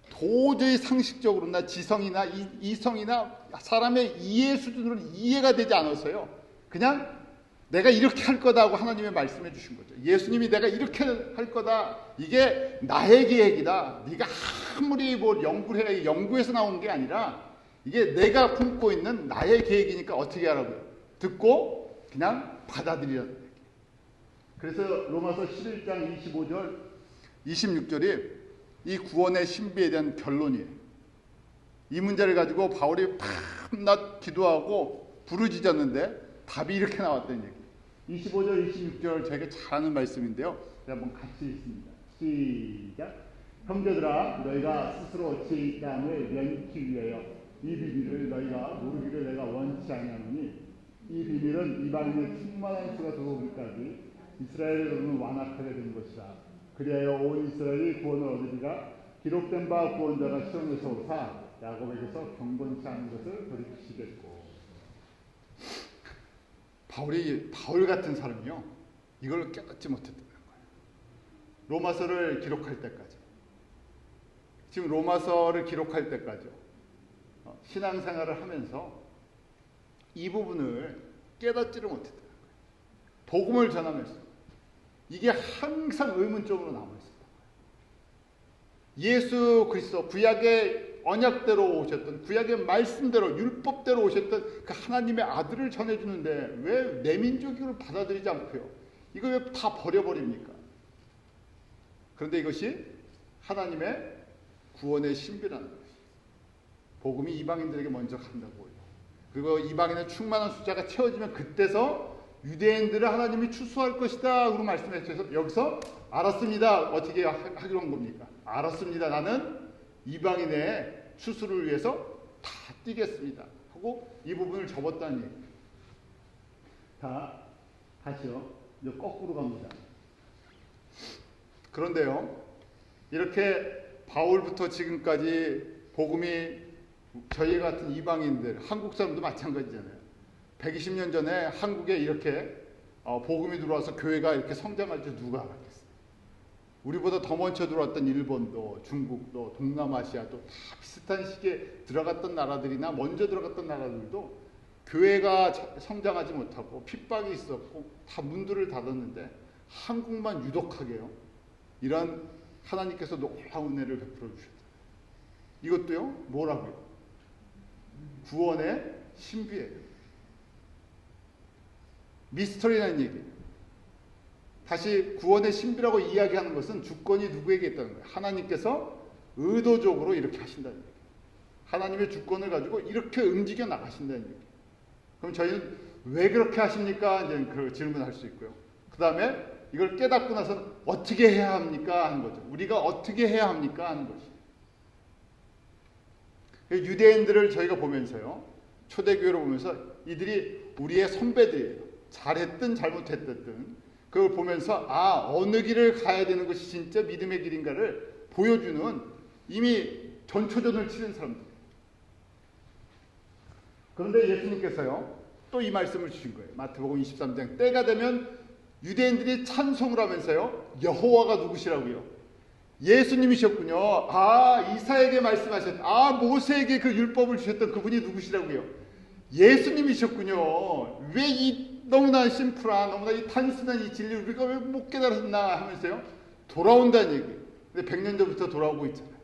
도저히 상식적으로나 지성이나 이성이나 사람의 이해 수준으로는 이해가 되지 않아서요. 그냥 내가 이렇게 할 거다 하고 하나님의 말씀해 주신 거죠. 예수님이 내가 이렇게 할 거다. 이게 나의 계획이다. 네가 아무리 뭐 연구를 해라. 연구에서 나온 게 아니라 이게 내가 품고 있는 나의 계획이니까 어떻게 하라고요? 듣고 그냥 받아들이라는 얘기예요. 그래서 로마서 11장 25절 26절이 이 구원의 신비에 대한 결론이에요. 이 문제를 가지고 바울이 밤낮 기도하고 부르짖었는데 답이 이렇게 나왔다는 얘기. 25절 26절 저에게 잘 아는 말씀인데요. 한번 같이 읽습니다. 시작. 형제들아 너희가 스스로 죄의 땅을 면키 위하여 이 비밀을 너희가 모르기를 내가 원치 아니하노니 이 비밀은 이방인의 충만한 수가 들어오기까지 이스라엘로는 완악하게 된 것이라. 그리하여 온 이스라엘이 구원을 얻으리가 기록된 바 구원자가 시온에서 오사 야곱에게서 경건치 않은 것을 돌이키시겠고. 바울 같은 사람이요 이걸 깨닫지 못했다는 거예요. 로마서를 기록할 때까지 지금 로마서를 기록할 때까지 신앙생활을 하면서 이 부분을 깨닫지를 못했다는 거예요. 복음을 전하면서 이게 항상 의문점으로 남아 있었다. 예수 그리스도 구약의 언약대로 오셨던, 구약의 말씀대로 율법대로 오셨던 그 하나님의 아들을 전해주는데 왜 내 민족을 받아들이지 않고요? 이거 왜 다 버려버립니까? 그런데 이것이 하나님의 구원의 신비라는 것이, 복음이 이방인들에게 먼저 간다고요. 그리고 이방인의 충만한 숫자가 채워지면 그때서 유대인들을 하나님이 추수할 것이다 라고 말씀하셔서 여기서 알았습니다. 어떻게 하기로 한 겁니까? 알았습니다. 나는 이방인의 추수를 위해서 다 뛰겠습니다 하고 이 부분을 접었다는 얘기입니다. 다시요. 이제 거꾸로 갑니다. 그런데요, 이렇게 바울부터 지금까지 복음이 저희 같은 이방인들, 한국 사람도 마찬가지잖아요. 120년 전에 한국에 이렇게 복음이 들어와서 교회가 이렇게 성장할 줄 누가 알았겠어요. 우리보다 더 먼저 들어왔던 일본도, 중국도, 동남아시아도 다 비슷한 시기에 들어갔던 나라들이나 먼저 들어갔던 나라들도 교회가 성장하지 못하고 핍박이 있었고 다 문들을 닫았는데 한국만 유독하게요, 이런 하나님께서 놀라운 은혜를 베풀어 주셨다. 이것도요, 뭐라고요? 구원의 신비예요. 미스터리라는 얘기예요. 다시 구원의 신비라고 이야기하는 것은 주권이 누구에게 있다는 거예요. 하나님께서 의도적으로 이렇게 하신다는 얘기예요. 하나님의 주권을 가지고 이렇게 움직여 나가신다는 얘기예요. 그럼 저희는 왜 그렇게 하십니까? 이제 그 질문할 수 있고요. 그 다음에 이걸 깨닫고 나서는 어떻게 해야 합니까? 하는 거죠. 우리가 어떻게 해야 합니까? 하는 것이에요. 유대인들을 저희가 보면서요, 초대교회를 보면서 이들이 우리의 선배들이에요. 잘했든 잘못했든 그걸 보면서 어느 길을 가야 되는 것이 진짜 믿음의 길인가를 보여주는 이미 전초전을 치른 사람들. 그런데 예수님께서요, 또 이 말씀을 주신 거예요. 마태복음 23장 때가 되면 유대인들이 찬송을 하면서요, 여호와가 누구시라고요? 예수님이셨군요. 이사에게 말씀하셨던, 모세에게 그 율법을 주셨던 그분이 누구시라고요? 예수님이셨군요. 왜 이 너무나 심플한, 너무나 이 단순한 이 진리를 우리가 왜 못 깨달았나 하면서요, 돌아온다는 얘기예요. 근데 100년 전부터 돌아오고 있잖아요.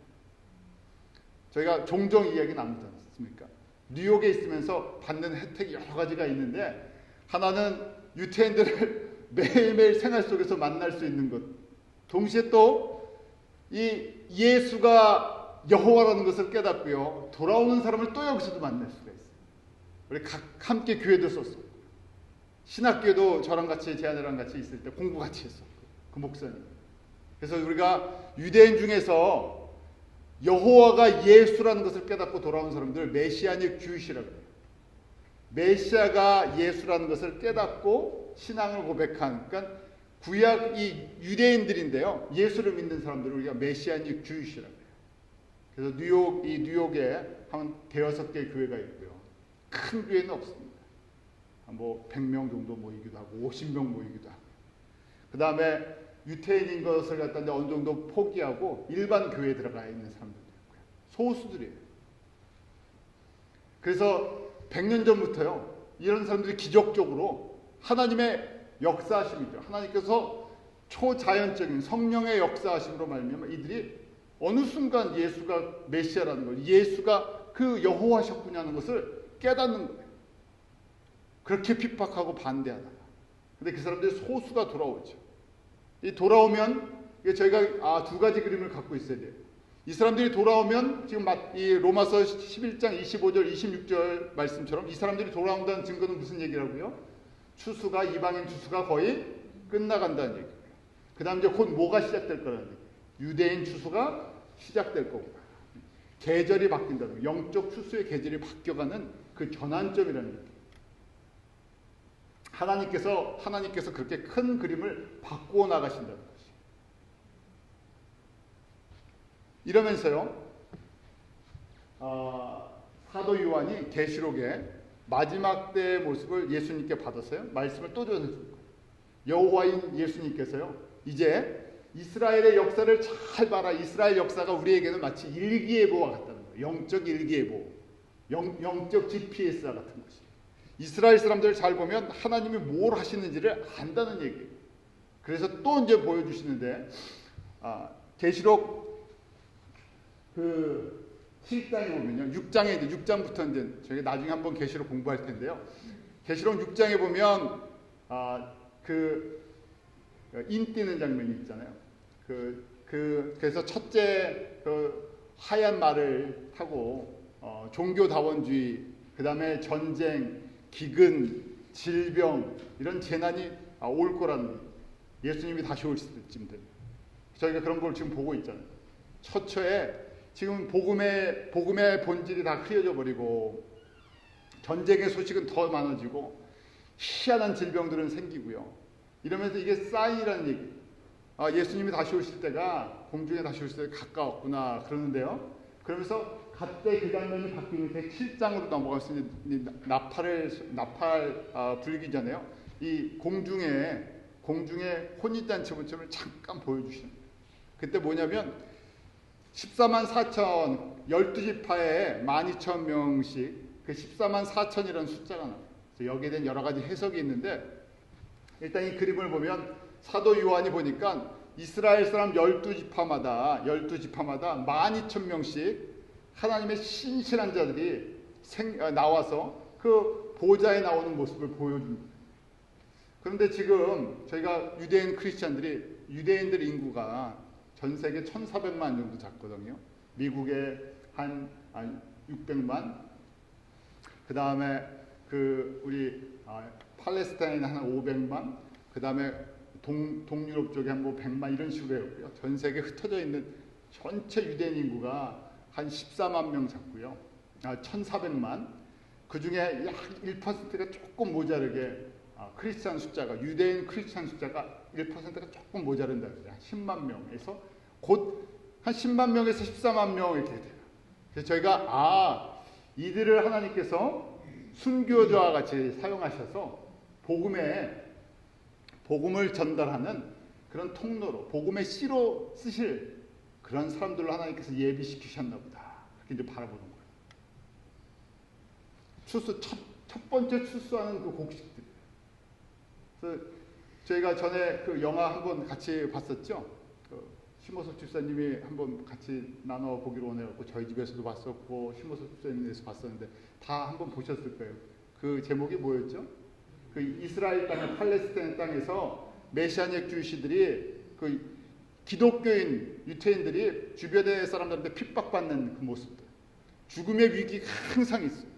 저희가 종종 이야기 나누지 않습니까? 뉴욕에 있으면서 받는 혜택이 여러 가지가 있는데, 하나는 유태인들을 매일매일 생활 속에서 만날 수 있는 것, 동시에 또 이 예수가 여호와라는 것을 깨닫고요, 돌아오는 사람을 또 여기서도 만날 수가 있어요. 우리 함께 교회도 썼었고, 신학교도 저랑 같이, 제아들랑 같이 있을 때 공부 같이 했었고, 그 목사님. 그래서 우리가 유대인 중에서 여호와가 예수라는 것을 깨닫고 돌아온 사람들 메시아닉 주이시라고 해요. 메시아가 예수라는 것을 깨닫고 신앙을 고백한, 그러니까 구약 이 유대인들인데요, 예수를 믿는 사람들을 우리가 메시아닉 주이시라고 해요. 그래서 뉴욕에 한 대여섯 개의 교회가 있고요. 큰 교회는 없습니다. 100명 정도 모이기도 하고 50명 모이기도 하고. 그 다음에 유태인인 것을 갖다 어느 정도 포기하고 일반 교회에 들어가 있는 사람들도 있고요. 소수들이에요. 그래서 100년 전부터요, 이런 사람들이 기적적으로 하나님의 역사하심이죠. 하나님께서 초자연적인 성령의 역사하심으로 말미암아 이들이 어느 순간 예수가 메시아라는 걸, 예수가 그 여호와셨구나 하는 것을 깨닫는 거예요. 그렇게 핍박하고 반대하다가. 근데 그 사람들이 소수가 돌아오죠. 이 돌아오면 저희가 두 가지 그림을 갖고 있어야 돼요. 이 사람들이 돌아오면 지금 이 로마서 11장 25절 26절 말씀처럼 이 사람들이 돌아온다는 증거는 무슨 얘기라고요? 추수가, 이방인 추수가 거의 끝나간다는 얘기예요. 그 다음 이제 곧 뭐가 시작될 거라는 얘기예요. 유대인 추수가 시작될 거고, 계절이 바뀐다는, 영적 추수의 계절이 바뀌어가는 그 전환점이라는 얘기예요. 하나님께서 그렇게 큰 그림을 바꾸어 나가신다는 것이에요. 이러면서요, 사도 요한이 계시록에 마지막 때의 모습을 예수님께 받았어요. 말씀을 또 전해줄 거예요. 여호와인 예수님께서요, 이제 이스라엘의 역사를 잘 봐라. 이스라엘 역사가 우리에게는 마치 일기예보와 같다는 거예요. 영적 일기예보, 영적 GPS와 같은 것이. 이스라엘 사람들을 잘 보면 하나님이 뭘 하시는지를 안다는 얘기예요. 그래서 또 이제 보여주시는데 계시록 그 7장에 보면요. 6장에 이제 6장부터 이제 저희가 나중에 한번 계시록 공부할 텐데요. 계시록 6장에 보면 그 인뛰는 장면이 있잖아요. 그래서 첫째 그 하얀 말을 타고 종교다원주의, 그 다음에 전쟁, 기근, 질병 이런 재난이 올 거라는 거예요. 예수님이 다시 올 때쯤 되면 저희가 그런 걸 지금 보고 있잖아요. 처처에 지금 복음의 본질이 다 흐려져 버리고 전쟁의 소식은 더 많아지고 희한한 질병들은 생기고요. 이러면서 이게 사인이라는 얘기. 예수님이 다시 오실 때가 공중에 다시 오실 때 가까웠구나 그러는데요. 그러면서 갑자기 그 장면이 바뀌면서 7장으로 넘어가서 나팔 불기 전에요. 이 공중에 혼인잔치 모습을 잠깐 보여주시는 거예요. 그때 뭐냐면 14만 4천 12지파에 12,000명씩 그 14만 4천이라는 숫자가 나와요. 여기에 대한 여러 가지 해석이 있는데 일단 이 그림을 보면 사도 요한이 보니까 이스라엘 사람 12지파마다 12,000명씩 하나님의 신실한 자들이 나와서 그 보좌에 나오는 모습을 보여줍니다. 그런데 지금 저희가 유대인들 인구가 전 세계 1,400만 정도 잡거든요. 미국에 한 600만, 그 다음에 우리 팔레스타인 한 500만, 그 다음에 동유럽 쪽에 한 100만 이런 식으로 해요. 전 세계에 흩어져 있는 전체 유대인 인구가 한 14만 명 잡고요. 1,400만. 그 중에 약 1%가 조금 모자르게 유대인 크리스찬 숫자가 1%가 조금 모자른다 그래요. 10만 명에서 곧 한 10만 명에서 14만 명 이렇게 돼요. 그래서 저희가 이들을 하나님께서 순교자와 같이 사용하셔서 복음을 전달하는 그런 통로로 복음의 씨로 쓰실 그런 사람들을 하나님께서 예비시키셨나 보다. 그렇게 이제 바라보는 거예요. 첫 번째 출소하는 그 곡식들. 그래서 저희가 전에 그 영화 한번 같이 봤었죠. 심호섭 집사님이 한번 같이 나눠 보기로 원해갖고 저희 집에서도 봤었고 심호섭 집사님에서 봤었는데 다 한번 보셨을 거예요. 그 제목이 뭐였죠? 그 이스라엘 땅, 팔레스타인 땅에서 메시아닉 주이시들이 그 기독교인 유태인들이 주변의 사람들한테 핍박받는 그 모습들, 죽음의 위기가 항상 있어요.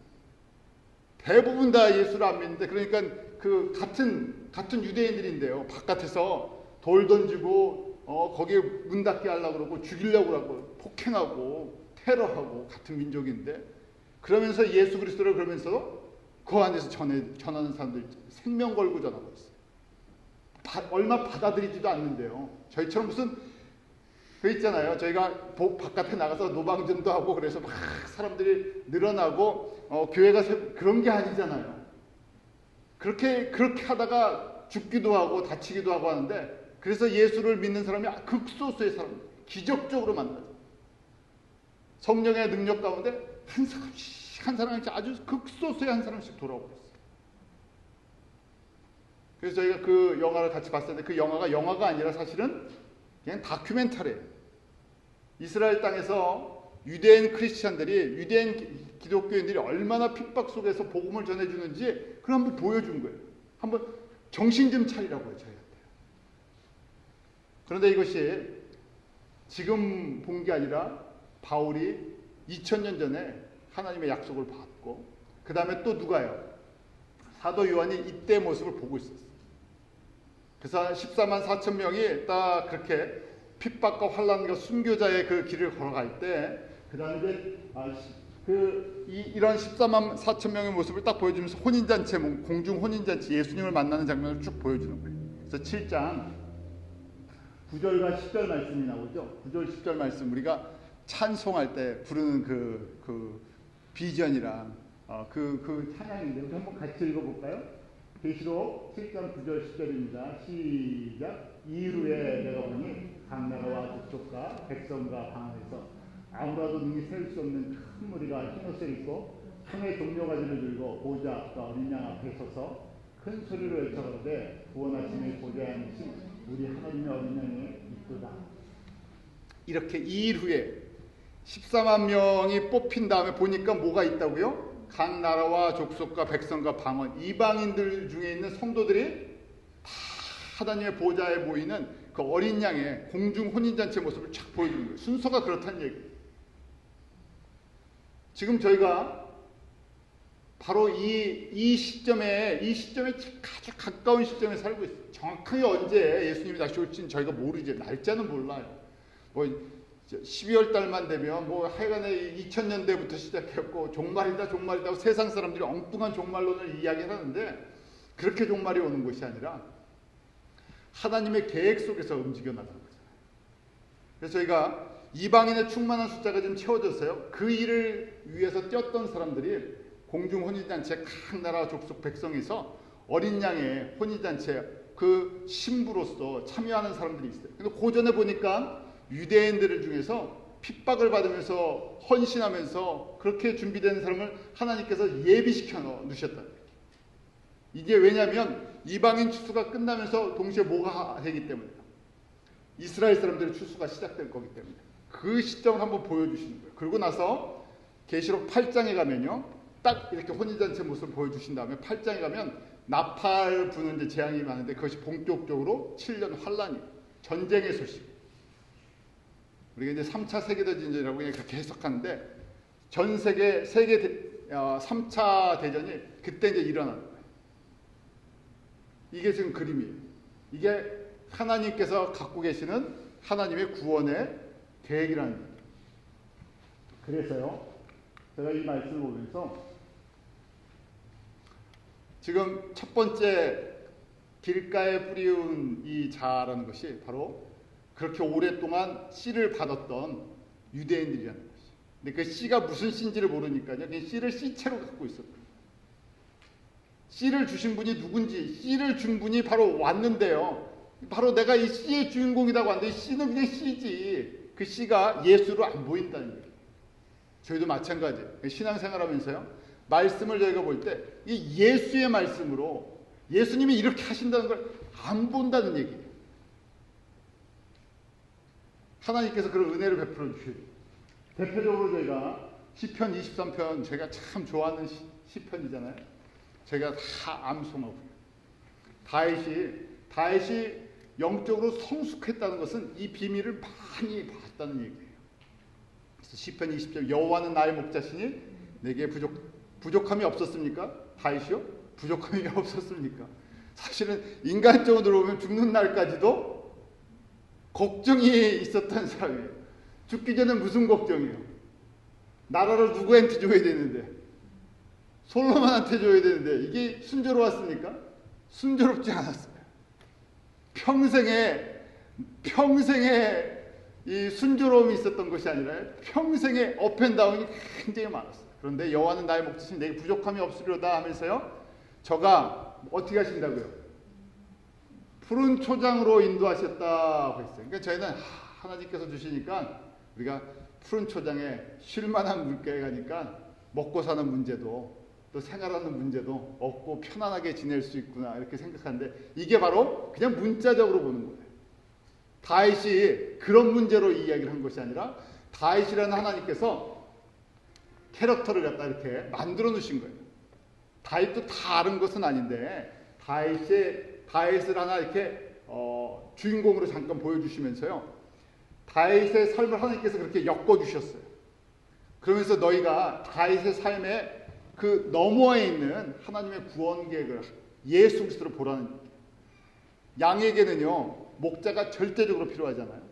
대부분 다 예수를 안 믿는데 그러니까 그 같은 유대인들인데요. 바깥에서 돌 던지고 거기에 문 닫게 하려고 그러고 죽이려고 하고 폭행하고 테러하고 같은 민족인데 그러면서 예수 그리스도를 그러면서 그 안에서 전하는 사람들 생명 걸고 전하고 있어요. 얼마 받아들이지도 않는데요. 저희처럼 무슨 그 있잖아요. 저희가 바깥에 나가서 노방전도 하고 그래서 막 사람들이 늘어나고 교회가 그런 게 아니잖아요. 그렇게 하다가 죽기도 하고 다치기도 하고 하는데 그래서 예수를 믿는 사람이 극소수의 사람, 기적적으로 만나죠. 성령의 능력 가운데 한 사람씩 아주 극소수의 한 사람씩 돌아오고 있어요. 그래서 저희가 그 영화를 같이 봤었는데 그 영화가 아니라 사실은 그냥 다큐멘터리예요. 이스라엘 땅에서 유대인 기독교인들이 얼마나 핍박 속에서 복음을 전해주는지 그걸 한번 보여준 거예요. 한번 정신 좀 차리라고요, 저희한테. 그런데 이것이 지금 본 게 아니라 바울이 2000년 전에 하나님의 약속을 받고 그 다음에 또 누가요? 사도 요한이 이때 모습을 보고 있었어요. 그래서 14만 4천 명이 딱 그렇게 핍박과 환난과 순교자의 그 길을 걸어갈 때 그 다음에 이런 14만 4천 명의 모습을 딱 보여주면서 혼인잔치, 공중 혼인잔치 예수님을 만나는 장면을 쭉 보여주는 거예요. 그래서 7장 9절과 10절 말씀이 나오죠. 9절 10절 말씀 우리가 찬송할 때 부르는 그 비전이랑 그 찬양인데 우리 한번 같이 읽어볼까요? 계시록 7장 9절 10절입니다. 시작. 이후에 내가 보니 각 나라와 족속과 백성과 방 안에서 아무라도 능히 세울 수 없는 큰 무리가 흰 옷을 입고 손에 종려가지를 들고 보좌 앞과 어린 양 앞에 서서 큰 소리로 외쳐가로되 구원하심의 보좌에 앉으신 우리 하나님의 어린 양이 있도다. 이렇게 2일 후에 14만 명이 뽑힌 다음에 보니까 뭐가 있다고요? 각 나라와 족속과 백성과 방언, 이방인들 중에 있는 성도들이 다 하나님의 보좌에 모이는 그 어린 양의 공중 혼인잔치 모습을 쫙 보여주는 거예요. 순서가 그렇다는 얘기예요. 지금 저희가 바로 이 시점에 아주 가까운 시점에 살고 있어요. 정확하게 언제 예수님이 다시 올지는 저희가 모르죠. 날짜는 몰라요. 뭐 12월 달만 되면 뭐 하여간에 2000년대부터 시작했고 종말이다 세상 사람들이 엉뚱한 종말론을 이야기를 하는데 그렇게 종말이 오는 것이 아니라 하나님의 계획 속에서 움직여 나가는 거잖아요. 그래서 저희가 이방인의 충만한 숫자가 지금 채워졌어요. 그 일을 위해서 뛰었던 사람들이 공중 혼인잔치에 각 나라 족속 백성에서 어린 양의 혼인잔치에 그 신부로서 참여하는 사람들이 있어요. 근데 고전에 보니까 유대인들 중에서 핍박을 받으면서 헌신하면서 그렇게 준비된 사람을 하나님께서 예비시켜 놓으셨다. 이게 왜냐하면 이방인 추수가 끝나면서 동시에 뭐가 되기 때문이다. 이스라엘 사람들의 추수가 시작될 거기 때문에 그 시점을 한번 보여주시는 거예요. 그러고 나서 계시록 8장에 가면요, 딱 이렇게 혼인잔치 모습을 보여주신 다음에 8장에 가면 나팔 부는 이제 재앙이 많은데 그것이 본격적으로 7년 환란이 전쟁의 소식. 우리가 이제 3차 세계대전이라고 그렇게 해석하는데 전 세계 3차 대전이 그때 이제 일어나는 거예요. 이게 지금 그림이에요. 이게 하나님께서 갖고 계시는 하나님의 구원의 계획이라는 거예요. 그래서요, 제가 이 말씀을 보면서 지금 첫 번째 길가에 뿌리운 이 자라는 것이 바로 그렇게 오랫동안 씨를 받았던 유대인들이라는 것이. 근데 그 씨가 무슨 씨인지를 모르니까요. 그냥 씨를 씨체로 갖고 있었거든요. 씨를 주신 분이 누군지, 씨를 준 분이 바로 왔는데요. 바로 내가 이 씨의 주인공이라고 하는데 이 씨는 그냥 씨지. 그 씨가 예수로 안 보인다는 거예요. 저희도 마찬가지예요. 신앙생활하면서요. 말씀을 저희가 볼 때 이 예수의 말씀으로 예수님이 이렇게 하신다는 걸 안 본다는 얘기예요. 하나님께서 그런 은혜를 베풀어 주셔야 돼요. 대표적으로 저희가 시편 23편 제가 참 좋아하는 시편이잖아요. 제가 다 암송하고 다윗이 영적으로 성숙했다는 것은 이 비밀을 많이 봤다는 얘기예요. 그래서 시편 20절 여호와는 나의 목자시니 내게 부족함이 없었습니까? 다윗이요? 부족함이 없었습니까? 사실은 인간적으로 보면 죽는 날까지도 걱정이 있었던 사람이에요. 죽기 전에 무슨 걱정이에요? 나라를 누구한테 줘야 되는데, 솔로몬한테 줘야 되는데 이게 순조로웠습니까? 순조롭지 않았어요. 평생에 이 순조로움이 있었던 것이 아니라 평생에 업앤다운이 굉장히 많았어요. 그런데 여호와는 나의 목자시니 내게 부족함이 없으리로다 하면서요, 저가 어떻게 하신다고요? 푸른 초장으로 인도하셨다고 했어요. 그러니까 저희는 하나님께서 주시니까 우리가 푸른 초장에 쉴만한 물가에 가니까 먹고 사는 문제도 또 생활하는 문제도 없고 편안하게 지낼 수 있구나 이렇게 생각하는데 이게 바로 그냥 문자적으로 보는 거예요. 다윗이 그런 문제로 이야기를 한 것이 아니라 다윗이라는 하나님께서 캐릭터를 갖다 이렇게 만들어 놓으신 거예요. 다윗도 다 아는 것은 아닌데 다윗을 하나 이렇게 주인공으로 잠깐 보여주시면서요, 다윗의 삶을 하나님께서 그렇게 엮어주셨어요. 그러면서 너희가 다윗의 삶에 그 너머에 있는 하나님의 구원 계획을 예수 그리스도로 보라는 얘기예요. 양에게는요 목자가 절대적으로 필요하잖아요.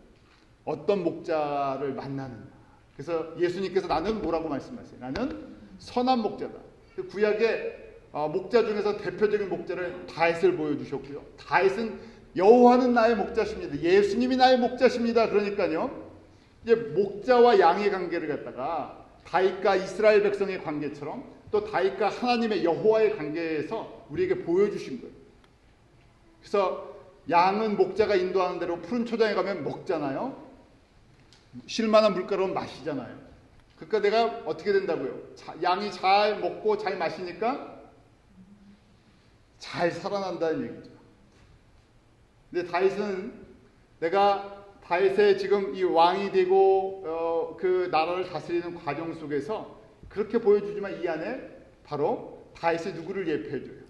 어떤 목자를 만나는가. 그래서 예수님께서 나는 뭐라고 말씀하세요? 나는 선한 목자다. 구약의 목자 중에서 대표적인 목자를 다윗을 보여주셨고요. 다윗은 여호와는 나의 목자십니다. 예수님이 나의 목자십니다. 그러니까요, 이제 목자와 양의 관계를 갖다가 다윗과 이스라엘 백성의 관계처럼 또 다윗과 하나님의 여호와의 관계에서 우리에게 보여주신 거예요. 그래서 양은 목자가 인도하는 대로 푸른 초장에 가면 먹잖아요. 쉴만한 물가로 마시잖아요. 그러니까 내가 어떻게 된다고요? 양이 잘 먹고 잘 마시니까 잘 살아난다는 얘기죠. 근데 다윗은 내가 다윗의 지금 이 왕이 되고 그 나라를 다스리는 과정 속에서 그렇게 보여주지만 이 안에 바로 다윗이 누구를 예표해줘요?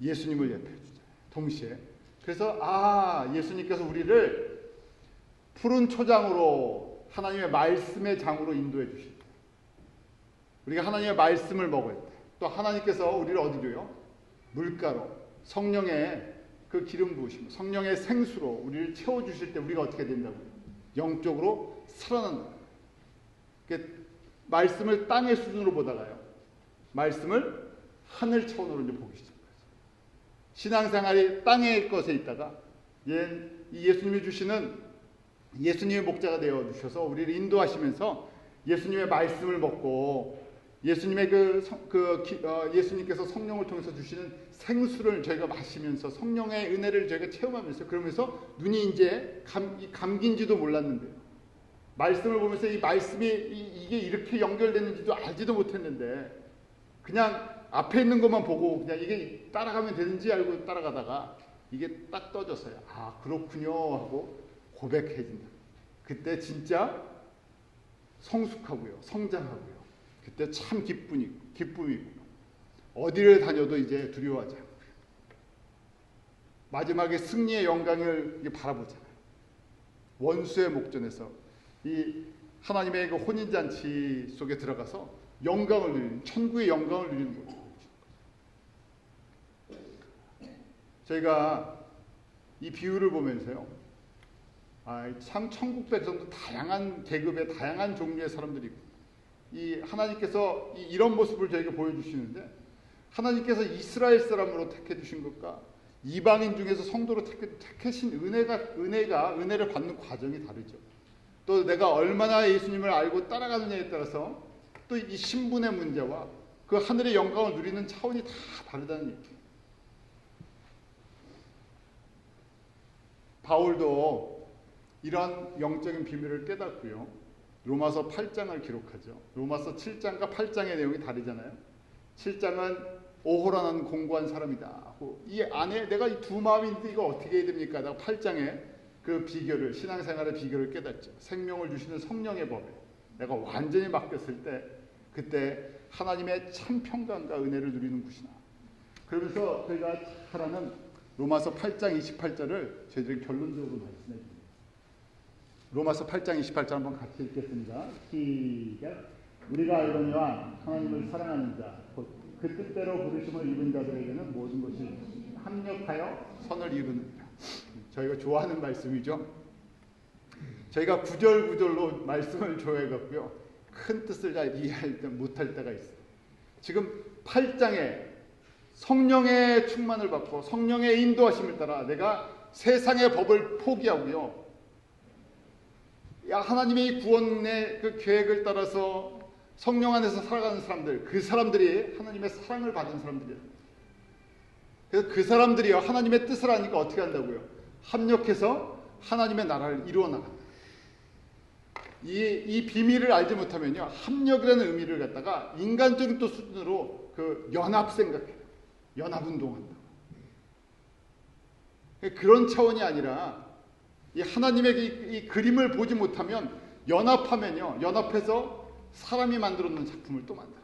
예수님을 예표해주죠. 동시에. 그래서 예수님께서 우리를 푸른 초장으로 하나님의 말씀의 장으로 인도해 주신다. 우리가 하나님의 말씀을 먹을 때 또 하나님께서 우리를 어디로요? 물가로 성령의 그 기름 부으심, 성령의 생수로 우리를 채워주실 때 우리가 어떻게 된다고요? 영적으로 살아난다. 말씀을 땅의 수준으로 보다가요, 말씀을 하늘 차원으로 이제 보기 시작해요. 신앙생활이 땅의 것에 있다가 예수님이 주시는 예수님의 목자가 되어 주셔서 우리를 인도하시면서 예수님의 말씀을 먹고 예수님의 예수님께서 성령을 통해서 주시는 생수를 저희가 마시면서 성령의 은혜를 저희가 체험하면서 그러면서 눈이 이제 감긴지도 몰랐는데 말씀을 보면서 이 말씀이 이게 이렇게 연결되는지도 알지도 못했는데 그냥 앞에 있는 것만 보고 그냥 이게 따라가면 되는지 알고 따라가다가 이게 딱 떠져서요. 그렇군요 하고 고백해진다. 그때 진짜 성숙하고요. 성장하고요. 그때 참 기쁨이고 어디를 다녀도 이제 두려워하지 않고요. 마지막에 승리의 영광을 바라보잖아요. 원수의 목전에서 이 하나님의 그 혼인잔치 속에 들어가서 영광을 누리는, 천국의 영광을 누리는 거죠. 저희가 이 비유를 보면서요, 참 천국 백성도 다양한 계급의 다양한 종류의 사람들이 있고, 이 하나님께서 이런 모습을 저에게 보여주시는데, 하나님께서 이스라엘 사람으로 택해 주신 것과 이방인 중에서 성도로 택하신 은혜를 받는 과정이 다르죠. 또 내가 얼마나 예수님을 알고 따라가느냐에 따라서 또 이 신분의 문제와 그 하늘의 영광을 누리는 차원이 다 다르다는 얘기예요. 바울도 이런 영적인 비밀을 깨닫고요. 로마서 8장을 기록하죠. 로마서 7장과 8장의 내용이 다르잖아요. 7장은 오호라는 공고한 사람이다. 이 안에 내가 이 두 마음인데 이거 어떻게 해야 됩니까? 8장에 그 비결을, 신앙생활의 비결을 깨닫죠. 생명을 주시는 성령의 법에 내가 완전히 맡겼을 때 그때 하나님의 참 평강과 은혜를 누리는 것이나. 그러면서 저희가 하라는 로마서 8장 28절을 저희들이 결론적으로 말씀해 줍니다. 로마서 8장 28절 한번 같이 읽겠습니다. 시작. 우리가 알거니와 하나님을 사랑하는 자, 곧 그 뜻대로 부르심을 입은 자들에게는 모든 것이 합력하여 선을 이루느니라. 저희가 좋아하는 말씀이죠. 저희가 구절구절로 말씀을 좋아해갖고요, 큰 뜻을 잘 이해할 때 못할 때가 있어요. 지금 8장에 성령의 충만을 받고 성령의 인도하심을 따라 내가 세상의 법을 포기하고요, 하나님의 구원의 그 계획을 따라서 성령 안에서 살아가는 사람들, 그 사람들이 하나님의 사랑을 받은 사람들이에요. 그래서 그 사람들이요, 하나님의 뜻을 아니까 어떻게 한다고요? 합력해서 하나님의 나라를 이루어 나간다. 이 비밀을 알지 못하면요, 합력이라는 의미를 갖다가 인간적인 또 수준으로 그 연합 생각해요. 연합운동한다. 그런 차원이 아니라 이 하나님의 이 그림을 보지 못하면 연합하면요, 연합해서 사람이 만들어 놓은 작품을 또 만들어요.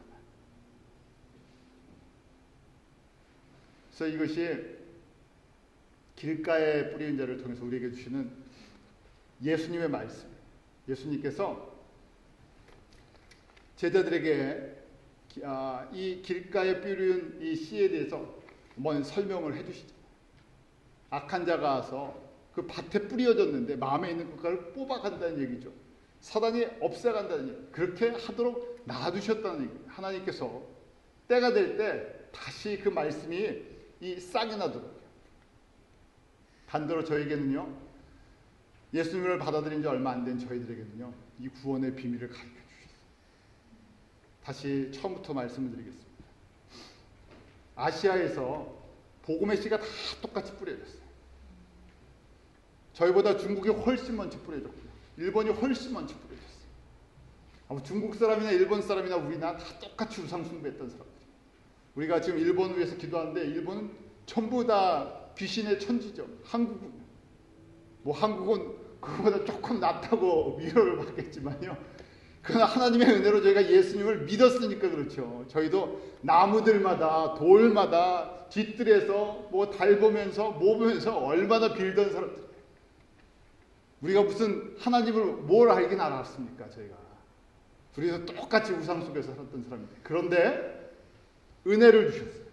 그래서 이것이 길가에 뿌리는 자를 통해서 우리에게 주시는 예수님의 말씀. 예수님께서 제자들에게 이 길가에 뿌리는 이 씨에 대해서 먼저 설명을 해주시죠. 악한 자가 와서 그 밭에 뿌려졌는데 마음에 있는 것을 뽑아간다는 얘기죠. 사단이 없애간다는 얘기. 그렇게 하도록 놔두셨다는 얘기. 하나님께서 때가 될 때 다시 그 말씀이 이 싹이 나도록. 반대로 저에게는요, 예수님을 받아들인 지 얼마 안 된 저희들에게는요, 이 구원의 비밀을 가르쳐 주셨어요. 다시 처음부터 말씀을 드리겠습니다. 아시아에서 복음의 씨가 다 똑같이 뿌려졌어요. 저희보다 중국이 훨씬 먼저 뿌려졌고요, 일본이 훨씬 먼저 뿌려졌어요. 중국 사람이나 일본 사람이나 우리나 다 똑같이 우상 숭배했던 사람들. 우리가 지금 일본을 위해서 기도하는데 일본은 전부 다 귀신의 천지죠. 한국은 그거보다 조금 낫다고 위로를 받겠지만요. 그러나 하나님의 은혜로 저희가 예수님을 믿었으니까 그렇죠. 저희도 나무들마다 돌마다 뒤뜰에서 뭐 달 보면서 뭐 보면서 얼마나 빌던 사람들. 우리가 무슨 하나님을 뭘 알긴 알았습니까? 저희가. 우리도 똑같이 우상 속에서 살았던 사람인데. 그런데 은혜를 주셨어요.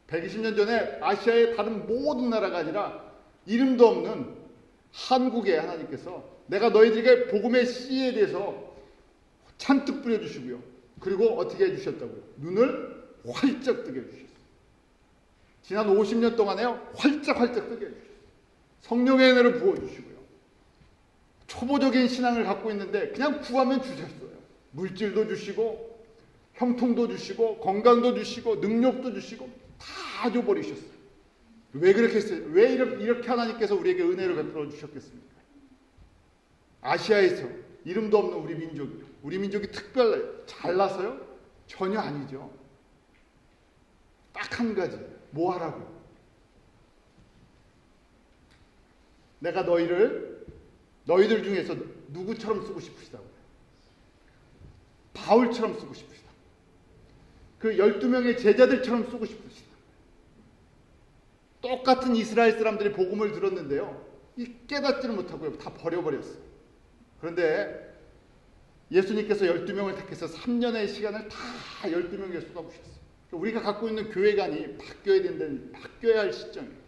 120년 전에 아시아의 다른 모든 나라가 아니라 이름도 없는 한국에 하나님께서 내가 너희들에게 복음의 씨에 대해서 잔뜩 뿌려주시고요. 그리고 어떻게 해주셨다고요? 눈을 활짝 뜨게 해주셨어요. 지난 50년 동안에요. 활짝 뜨게 해주셨어요. 성령의 은혜를 부어주시고요. 초보적인 신앙을 갖고 있는데 그냥 구하면 주셨어요. 물질도 주시고 형통도 주시고 건강도 주시고 능력도 주시고 다 줘버리셨어요. 왜 그렇게 했어요? 왜 이렇게 하나님께서 우리에게 은혜를 베풀어 주셨겠습니까? 아시아에서 이름도 없는 우리 민족이 특별히 잘나서요? 전혀 아니죠. 딱 한 가지. 뭐 하라고? 내가 너희들 중에서 누구처럼 쓰고 싶으시다고요? 바울처럼 쓰고 싶으시다. 그 12명의 제자들처럼 쓰고 싶으시다. 똑같은 이스라엘 사람들이 복음을 들었는데요. 깨닫지를 못하고요. 다 버려버렸어요. 그런데 예수님께서 12명을 택해서 3년의 시간을 다 12명에게 쏟아부으셨어요. 우리가 갖고 있는 교회관이 바뀌어야 할 시점이에요.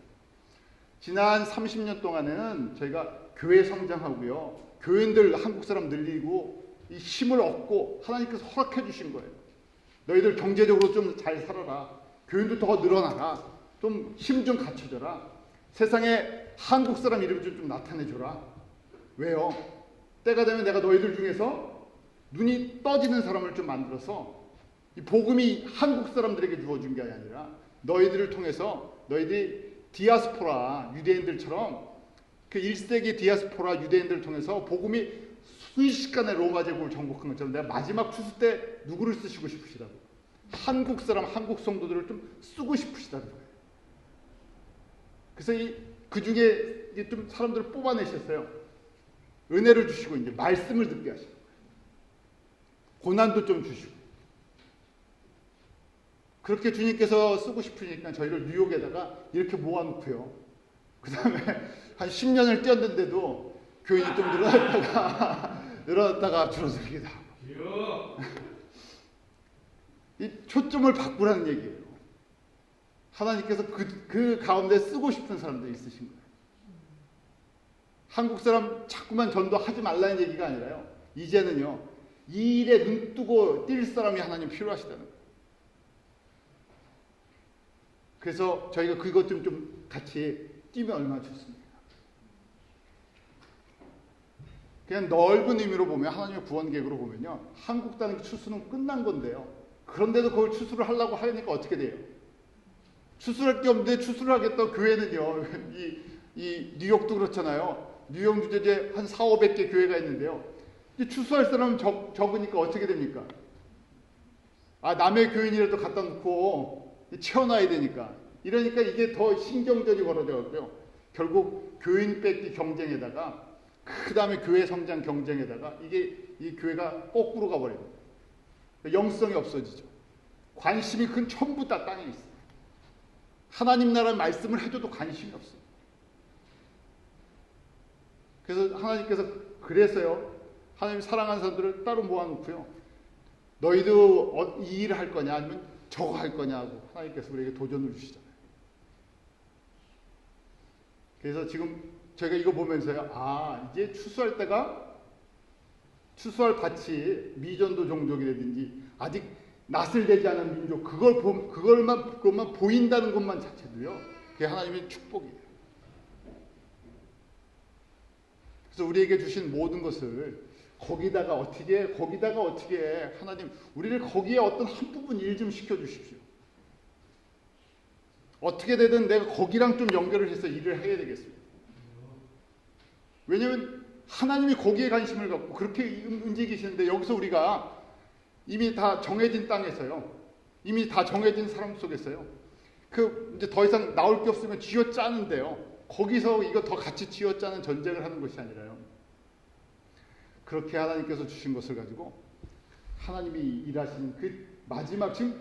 지난 30년 동안에는 저희가 교회 성장하고요. 교인들 한국 사람 늘리고 이 힘을 얻고 하나님께서 허락해 주신 거예요. 너희들 경제적으로 좀 잘 살아라. 교인도 더 늘어나라. 좀 힘 좀 갖춰줘라. 세상에 한국 사람 이름 좀 나타내줘라. 왜요? 때가 되면 내가 너희들 중에서 눈이 떠지는 사람을 좀 만들어서 이 복음이 한국 사람들에게 주어진 게 아니라 너희들을 통해서 너희들이 디아스포라 유대인들처럼 그 1세기 디아스포라 유대인들을 통해서 복음이 순식간에 로마 제국을 정복한 것처럼 내가 마지막 추수 때 누구를 쓰시고 싶으시다고? 한국 사람, 한국 성도들을 좀 쓰고 싶으시다는 거예요. 그래서 그 중에 좀 사람들을 뽑아내셨어요. 은혜를 주시고 이제 말씀을 듣게 하시고 고난도 좀 주시고. 그렇게 주님께서 쓰고 싶으니까 저희를 뉴욕에다가 이렇게 모아놓고요. 그 다음에 한 10년을 뛰었는데도 교인이 좀 늘어났다가 줄어들기도 하고. 이 초점을 바꾸라는 얘기예요. 하나님께서 그 가운데 쓰고 싶은 사람들이 있으신 거예요. 한국 사람 자꾸만 전도하지 말라는 얘기가 아니라요. 이제는요. 이 일에 눈 뜨고 뛸 사람이 하나님 필요하시다는 거예요. 그래서 저희가 그것 좀 같이 뛰면 얼마나 좋습니까? 그냥 넓은 의미로 보면 하나님의 구원 계획으로 보면요. 한국 땅 추수는 끝난 건데요. 그런데도 그걸 추수를 하려고 하니까 어떻게 돼요? 추수할 게 없는데 추수를 하겠다고 교회는요. 이 뉴욕도 그렇잖아요. 뉴욕 뉴저지에 한 400-500개 교회가 있는데요. 추수할 사람은 적으니까 어떻게 됩니까? 남의 교인이라도 갖다 놓고 채워놔야 되니까. 이러니까 이게 더 신경전이 벌어져갖고요. 결국 교인 뺏기 경쟁에다가 그 다음에 교회 성장 경쟁에다가 이 교회가 거꾸로 가버립니다. 영성이 없어지죠. 관심이 큰 전부 다 땅에 있어요. 하나님 나라 말씀을 해줘도 관심이 없어요. 그래서 하나님께서 그래서요. 하나님 사랑하는 사람들을 따로 모아놓고요. 너희도 이 일을 할 거냐 아니면 저거 할 거냐고 하나님께서 우리에게 도전을 주시잖아요. 그래서 지금 저희가 이거 보면서요. 이제 추수할 때가 추수할 밭이 미전도 종족이라든지 아직 낯을 내지 않은 민족 그것만 보인다는 것만 자체도요. 그게 하나님의 축복이에요. 그래서 우리에게 주신 모든 것을 거기다가 어떻게 하나님 우리를 거기에 어떤 한 부분 일 좀 시켜주십시오. 어떻게 되든 내가 거기랑 좀 연결을 해서 일을 해야 되겠습니다. 왜냐하면 하나님이 거기에 관심을 갖고 그렇게 움직이시는데 여기서 우리가 이미 다 정해진 땅에서요. 이미 다 정해진 사람 속에서요. 그 이제 더 이상 나올 게 없으면 쥐어짜는데요. 거기서 이거 더 같이 쥐어짜는 전쟁을 하는 것이 아니라요. 그렇게 하나님께서 주신 것을 가지고 하나님이 일하신 그 마지막, 지금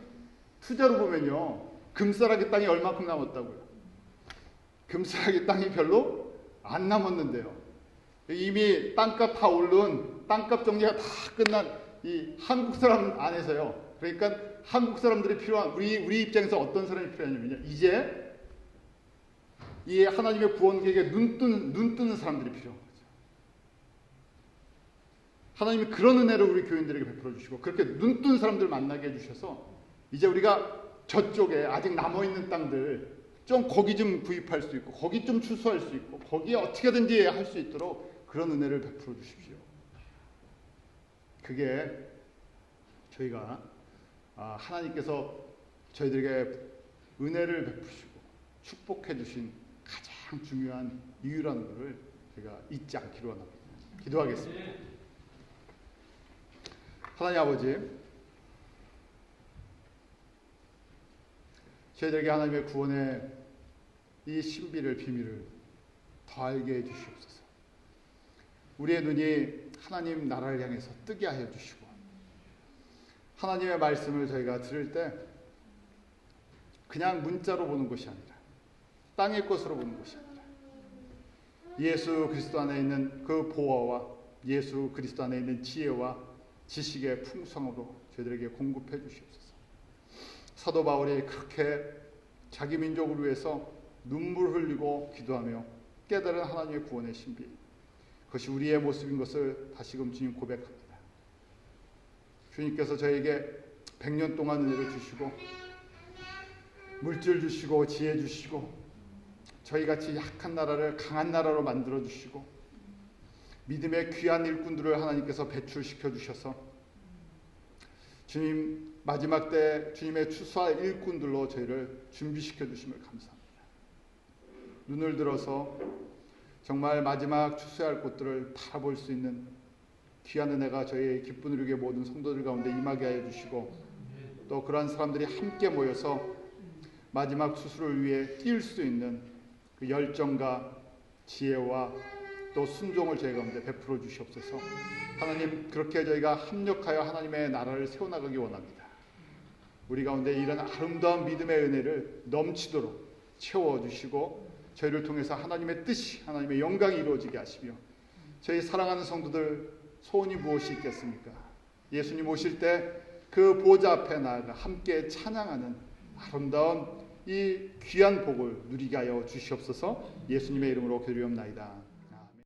투자로 보면요, 금싸라기 땅이 얼마큼 남았다고요? 금싸라기 땅이 별로 안 남았는데요. 이미 땅값 다 오른, 땅값 정리가 다 끝난 이 한국 사람 안에서요. 그러니까 한국 사람들이 필요한, 우리 입장에서 어떤 사람이 필요하냐면요, 이제 이 하나님의 구원 계획에 눈 뜨는 사람들이 필요한 거죠. 하나님이 그런 은혜를 우리 교인들에게 베풀어 주시고, 그렇게 눈 뜬 사람들 만나게 해주셔서 이제 우리가 저쪽에 아직 남아있는 땅들 좀 거기 좀 구입할 수 있고, 거기 좀 추수할 수 있고, 거기에 어떻게든지 할 수 있도록 그런 은혜를 베풀어 주십시오. 그게 저희가 하나님께서 저희들에게 은혜를 베푸시고 축복해 주신 가장 중요한 이유라는 것을 제가 잊지 않기로 합니다. 기도하겠습니다. 하나님 아버지, 저희들에게 하나님의 구원의 이 신비를, 비밀을 더 알게 해 주시옵소서. 우리의 눈이 하나님 나라를 향해서 뜨게 하여 주시고, 하나님의 말씀을 저희가 들을 때 그냥 문자로 보는 것이 아니라 땅의 것으로 보는 것이 아니라 예수 그리스도 안에 있는 그 보화와 예수 그리스도 안에 있는 지혜와 지식의 풍성으로 저희들에게 공급해 주시옵소서. 사도 바울이 그렇게 자기 민족을 위해서 눈물 흘리고 기도하며 깨달은 하나님의 구원의 신비, 그것이 우리의 모습인 것을 다시금 주님 고백합니다. 주님께서 저에게 100년 동안 은혜를 주시고 물질 주시고 지혜 주시고 저희같이 약한 나라를 강한 나라로 만들어 주시고 믿음의 귀한 일꾼들을 하나님께서 배출시켜 주셔서 주님 마지막 때 주님의 추수할 일꾼들로 저희를 준비시켜 주심을 감사합니다. 눈을 들어서 정말 마지막 추수할 곳들을 바라볼 수 있는 귀한 은혜가 저희 기쁜 우리의 모든 성도들 가운데 임하게 하여 주시고, 또 그러한 사람들이 함께 모여서 마지막 추수를 위해 뛸 수 있는 그 열정과 지혜와 또 순종을 저희 가운데 베풀어 주시옵소서. 하나님, 그렇게 저희가 합력하여 하나님의 나라를 세워나가기 원합니다. 우리 가운데 이런 아름다운 믿음의 은혜를 넘치도록 채워주시고 저희를 통해서 하나님의 뜻이, 하나님의 영광이 이루어지게 하시며, 저희 사랑하는 성도들 소원이 무엇이 있겠습니까? 예수님 오실 때 그 보좌 앞에 나아가 함께 찬양하는 아름다운 이 귀한 복을 누리게 하여 주시옵소서. 예수님의 이름으로 기도드리옵나이다.